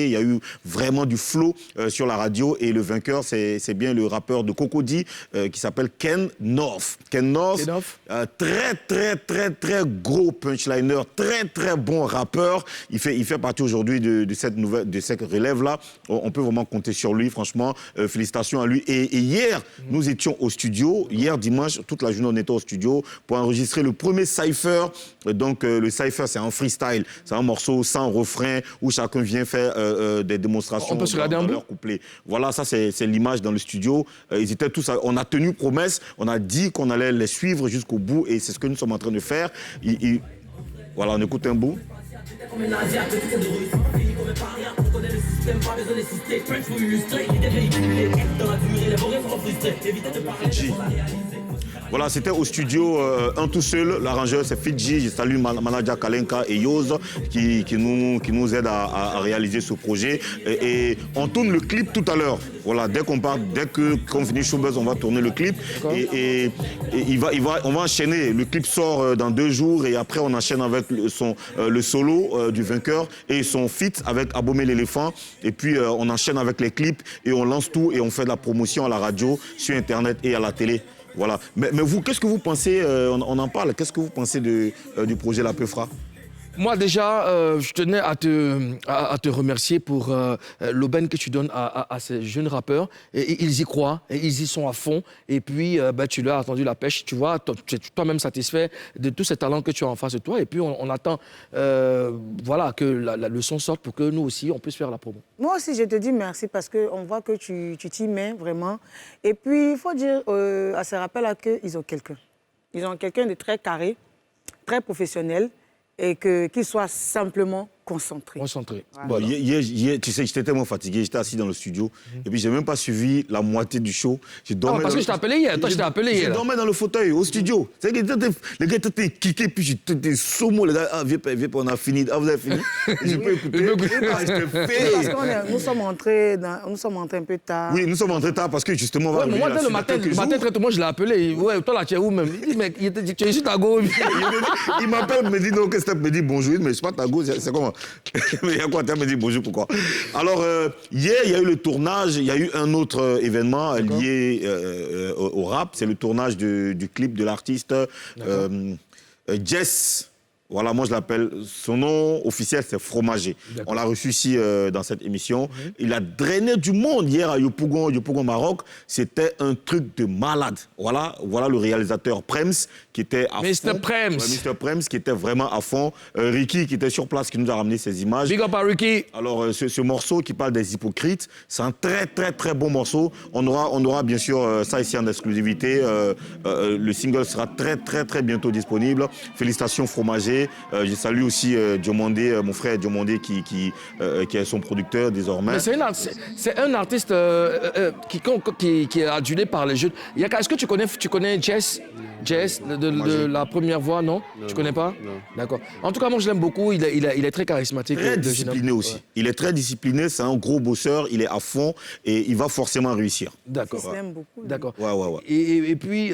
Il y a eu vraiment du flow sur la radio et le vainqueur, c'est bien le rappeur de Cocody qui s'appelle Ken North. Ken North, très gros punchliner, très bon rappeur. Il fait partie aujourd'hui de cette relève-là. On peut vraiment compter sur lui, franchement. Félicitations à lui. Et hier, nous étions au studio. Hier, dimanche, toute la journée, on était au studio pour enregistrer le premier cypher. Donc, le cypher, c'est un freestyle. C'est un morceau sans refrain où chacun vient faire des démonstrations on peut se regarder dans leur couplet. Voilà, ça, c'est l'image dans le studio. Ils étaient tous... On a tenu promesse. On a dit qu'on allait les suivre jusqu'au bout et c'est ce que nous sommes en train de faire. Voilà, on écoute un bout. Voilà, c'était au studio un tout seul. L'arrangeur, c'est Fidji. Je salue Manaja Kalenka et Yoz qui nous aident à réaliser ce projet. Et on tourne le clip tout à l'heure. Voilà, dès qu'on finit Showbuzz, on va tourner le clip. Et on va enchaîner. Le clip sort dans 2 jours et après on enchaîne avec le solo du vainqueur et son feat avec Abomé l'éléphant. Et puis on enchaîne avec les clips et on lance tout et on fait de la promotion à la radio, sur Internet et à la télé. Voilà. Mais vous, qu'est-ce que vous pensez, on en parle, qu'est-ce que vous pensez du projet La Peufra? Moi, déjà, je tenais à te remercier pour l'aubaine que tu donnes à ces jeunes rappeurs. Et ils y croient, et ils y sont à fond. Et puis, tu leur as attendu la pêche. Tu vois, tu es toi-même satisfait de tous ces talents que tu as en face de toi. Et puis, on attend voilà, que le son sorte pour que nous aussi, on puisse faire la promo. Moi aussi, je te dis merci parce qu'on voit que tu t'y mets vraiment. Et puis, il faut dire à ces rappeurs-là qu'ils ont quelqu'un. Ils ont quelqu'un de très carré, très professionnel. Et qu'il soit simplement concentré. Concentré. Voilà. Bon, hier, tu sais, j'étais tellement fatigué, j'étais assis dans le studio, et puis j'ai même pas suivi la moitié du show. Parce que je t'ai appelé hier, toi je t'ai appelé hier. Je dormais dans le fauteuil, au studio. C'est que les gars étaient kickés, puis j'étais somo, les gars, viens, on a fini. Ah, vous avez fini? Je peux écouter. Parce que nous sommes entrés un peu tard. Oui, nous sommes entrés tard parce que justement, on va moi, dès le matin, très tôt, moi je l'ai appelé. Ouais, toi là, tu es où même? Il dit, mec, tu es ici, Tago. Il m'appelle, me dit non, qu'est-ce que me dit bonjour, mais c'est pas Tago, c'est comment? Mais il y a quoi? Tu me dit bonjour, pourquoi? Alors, hier, il y a eu le tournage, il y a eu un autre événement lié au rap, c'est le tournage du clip de l'artiste Jess. Voilà, moi je l'appelle, son nom officiel c'est Fromager. On l'a reçu ici dans cette émission. Il a drainé du monde hier à Yopougon, Maroc. C'était un truc de malade. Voilà le réalisateur Prems qui était à fond. Mr. Prems. Ouais, Mr. Prems qui était vraiment à fond. Ricky qui était sur place qui nous a ramené ces images. Big up à Ricky. Alors ce morceau qui parle des hypocrites, c'est un très très très bon morceau. On aura bien sûr ça ici en exclusivité. Le single sera très très très bientôt disponible. Félicitations Fromager. Je salue aussi Diomandé, mon frère Diomandé qui est son producteur désormais. Mais c'est un artiste qui est adulé par les jeunes. Est-ce que tu connais Jess de la première voix, non? Tu connais pas? Non. D'accord. En tout cas, moi je l'aime beaucoup, il est très charismatique. Très discipliné aussi. Ouais. Il est très discipliné, c'est un gros bosseur, il est à fond et il va forcément réussir. D'accord. Je l'aime beaucoup. D'accord. Ouais. Et puis,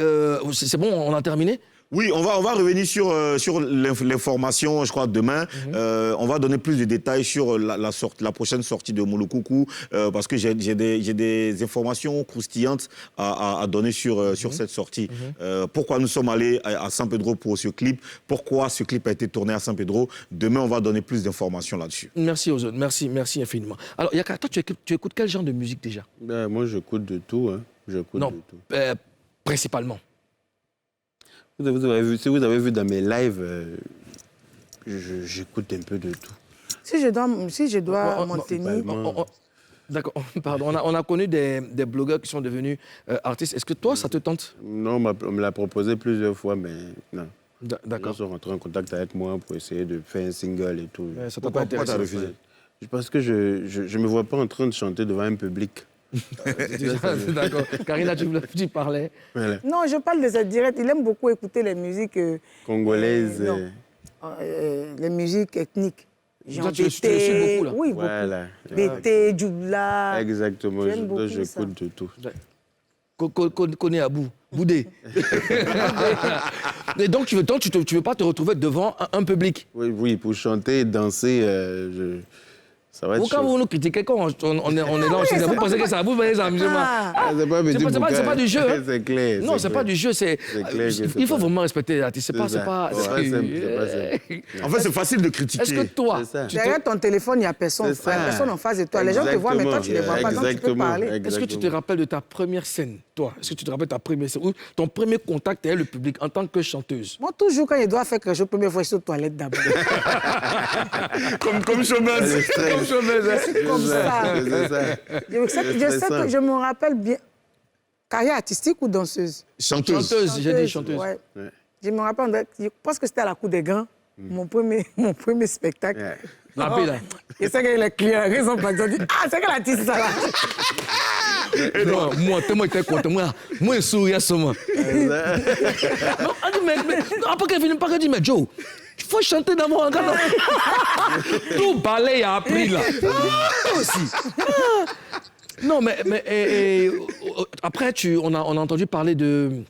c'est bon, on a terminé? Oui, on va revenir sur l'information, je crois, demain. On va donner plus de détails sur la prochaine sortie de Molokoukou, parce que j'ai des informations croustillantes à donner sur cette sortie. Pourquoi nous sommes allés à San Pedro pour ce clip? Pourquoi ce clip a été tourné à San Pedro? Demain, on va donner plus d'informations là-dessus. Merci aux autres, merci infiniment. Alors, Yaka, toi, tu écoutes quel genre de musique déjà? Moi, j'écoute de tout. Hein. Non, de tout. Principalement. Si vous avez vu dans mes lives, j'écoute un peu de tout. Si je dois m'en tenir... D'accord, pardon. On a connu des blogueurs qui sont devenus artistes. Est-ce que toi, ça te tente? Non, on me l'a proposé plusieurs fois, mais non. D'accord. Ils sont rentrés en contact avec moi pour essayer de faire un single et tout. Ça t'a pas intéressé? Pourquoi t'as refusé? Parce que je ne me vois pas en train de chanter devant un public. D'accord. Karina, tu parlais. Voilà. Non, je parle de cette directe. Il aime beaucoup écouter les musiques... congolaises. Les musiques ethniques. Genre tu suis beaucoup, là. Oui, voilà. beaucoup. Bété, Djoubla. Exactement. J'écoute de tout. Connais Abou, Boudé. Et donc, tu veux pas te retrouver devant un public? Oui, pour chanter et danser, ça va être pourquoi vous nous critiquez quand on est là, vous pensez que ça vous venez amusements? C'est pas du jeu. C'est clair. Non, c'est pas du jeu. Il faut vraiment respecter l'artiste. C'est pas. En fait, c'est facile de critiquer. Est-ce que toi, derrière ton téléphone, il n'y a personne. Il n'y a personne en face de toi. Les gens te voient, mais toi, tu ne les vois pas. Donc, tu peux parler. Est-ce que tu te rappelles de ta première scène, toi? Est-ce que tu te rappelles de ta première scène? Ou ton premier contact avec le public en tant que chanteuse? Moi, toujours, quand il doit faire quelque chose, première fois, je suis aux toilettes d'abord. Comme chômeuse. C'est comme ça. Je me rappelle bien. Carrière artistique ou danseuse? Chanteuse. J'ai dit chanteuse. Ouais. Je me rappelle, je pense que c'était à la Cour des Grands, mon premier spectacle. La paix, là. Et c'est que les clients, ils ont pas dit, ah, c'est que l'artiste, ça là. Moi, tellement j'étais content. Moi, je souris à ce moment. Non, mais après qu'elle finit par dire, mais Joe, il faut chanter dans mon regard. Tout balai a appris là. Aussi. Non, mais après, on a entendu parler d'une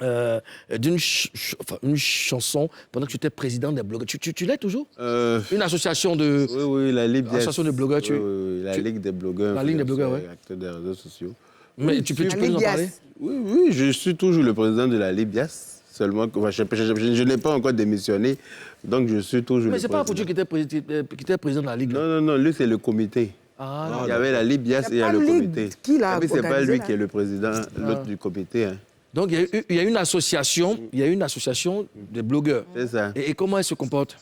une chanson pendant que tu étais président des blogueurs. Tu l'es toujours Une association de... Oui, la Ligue association de blogueurs. Oui, la Ligue des blogueurs. La Ligue des blogueurs, oui. Acteurs des réseaux sociaux. Mais tu peux nous en parler? Oui, je suis toujours le président de la Libias. Seulement que je n'ai pas encore démissionné, donc je suis toujours Mais le c'est pas pour Dieu qui était président de la Ligue. Là. Non, lui c'est le comité. Ah, il y avait la Libias et il y a le comité. Qui l'a c'est pas lui là? qui est le président, l'autre du comité. Hein. Donc il y a une association, des blogueurs. C'est ça. Et comment elle se comporte?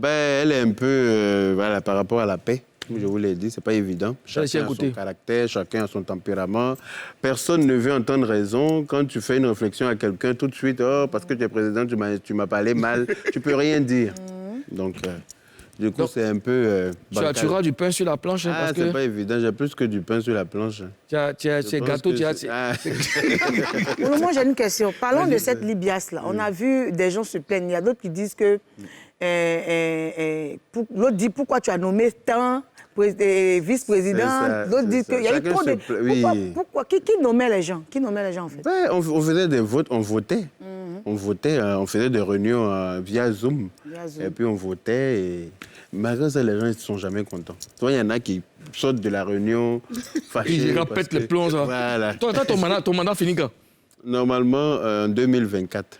Elle est un peu voilà, par rapport à la paix. Comme je vous l'ai dit, c'est pas évident. Chacun a son caractère, chacun a son tempérament. Personne ne veut entendre raison. Quand tu fais une réflexion à quelqu'un, tout de suite, parce que tu es président, tu m'as parlé mal, tu peux rien dire. Donc, du coup, c'est un peu... tu auras du pain sur la planche. Parce que c'est pas évident. J'ai plus que du pain sur la planche. Tu as gâteau, tu as... Moi, j'ai une question. Parlons de cette Libias-là. On a vu des gens se plaindre. Il y a d'autres qui disent que... L'autre dit, pourquoi tu as nommé tant vice-président? L'autre dit qu'il y a eu trop de... Pourquoi? Qui nommait les gens? Qui nommait les gens, en fait? On faisait des votes, on votait. On votait, on faisait des réunions via Zoom. Et puis on votait. Et... Malgré ça, les gens ne sont jamais contents. Soit il y en a qui sautent de la réunion fâchés. Ils répètent les plombs. Voilà. Toi, ton mandat finit quand? Normalement, en 2024.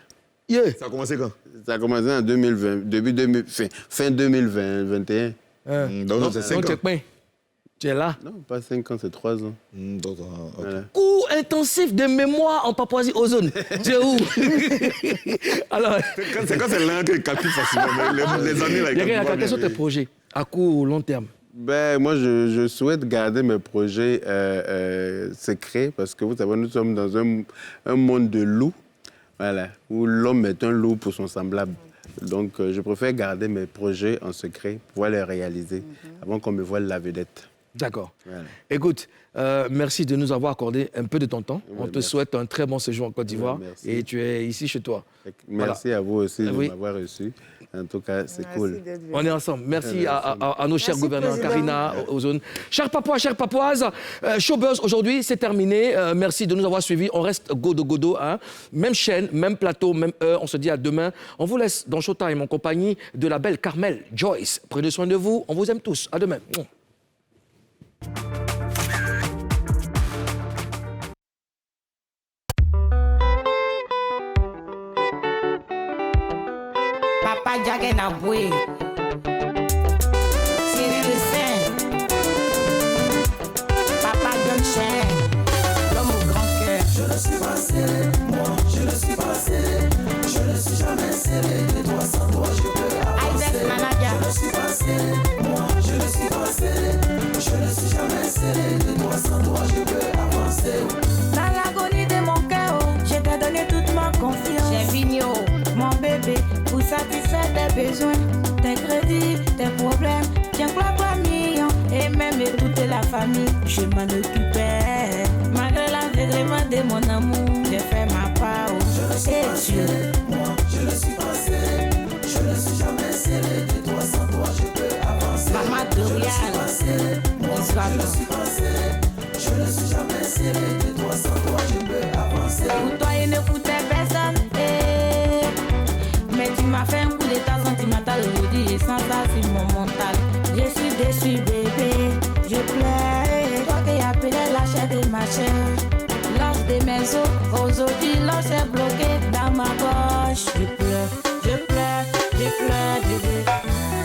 Yeah. Ça a commencé quand? Ça a commencé en 2020, fin 2021. Donc, c'est 5 ans. Tu es là? Non, pas 5 ans, c'est 3 ans. Donc, Voilà. Cours intensif de mémoire en Papouasie-Ozone. Tu es où? Alors, c'est quand c'est l'un qui calcule facilement. Les années, là, quels sont tes projets à court ou long terme? Moi, je souhaite garder mes projets secrets parce que vous savez, nous sommes dans un monde de loups, voilà, où l'homme est un loup pour son semblable. Donc, je préfère garder mes projets en secret, pouvoir les réaliser avant qu'on me voile la vedette. D'accord. Voilà. Écoute, merci de nous avoir accordé un peu de ton temps. On te souhaite un très bon séjour en Côte d'Ivoire et tu es ici chez toi. Merci à vous aussi de m'avoir reçu. En tout cas, c'est cool. On est ensemble. Merci à nos chers gouvernants, Karina, Ozone. Chers Papouas, chères Papouaises, Showbuzz aujourd'hui, c'est terminé. Merci de nous avoir suivis. On reste godo. Hein. Même chaîne, même plateau, même heure. On se dit à demain. On vous laisse dans Showtime en compagnie de la belle Carmel Joyce. Prenez soin de vous. On vous aime tous. À demain. Papa Jack na boue. Cyril le Saint. Papa John Chen. L'homme au grand cœur. Je ne suis pas serré, moi je ne suis pas serré. Je ne suis jamais serré, de toi sans toi je peux avancer. Je ne suis pas serré, moi je ne suis pas serré. Je ne suis jamais serré, de toi sans toi je peux avancer. Dans l'agonie de mon cœur, je t'ai donné toute ma confiance. J'ai vigno, mon bébé, pour satisfaire tes besoins, tes crédits, tes problèmes. Tiens, quoi, 3 millions, et même écouter la famille, je m'en occupais. Malgré l'aveuglement de mon amour, j'ai fait ma part. Je ne suis pas serré, moi je ne suis pas serré. Je ne suis jamais serré, de toi sans toi je peux avancer. Maman Je ne suis pas serré, moi je ne suis pas serré. Je ne suis jamais serré, de toi sans toi je peux avancer. Pour toi, il ne coûtait personne. Mais tu m'as fait un coup d'état sentimental aujourd'hui et sans ça, c'est mon mental. Je suis déçu, bébé, je pleure. Toi qui appelais la chair de ma chair. L'os de mes os, aujourd'hui l'os est bloqué dans ma gorge. Je pleure, bébé.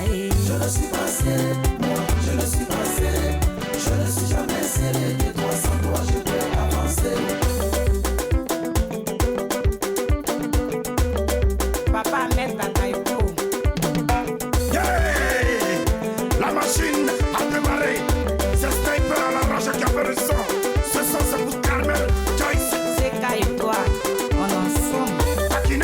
Aïe. Je ne suis pas serré, moi je ne suis pas serré. Je ne suis jamais serré, de toi sans toi je peux avancer. Papa, mets ta taille pour. La machine a démarré. C'est Sniper à la rage qui a fait le son. Ce son c'est pour Carmel Joyce. C'est qu'à toi, on ensemble. Takina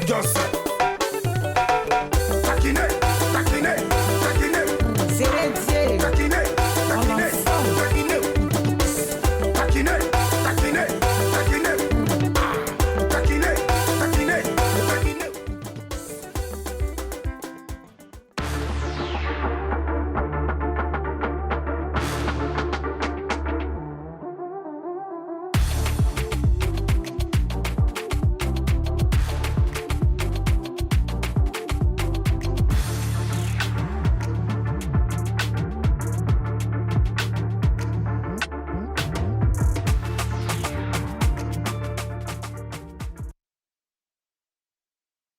just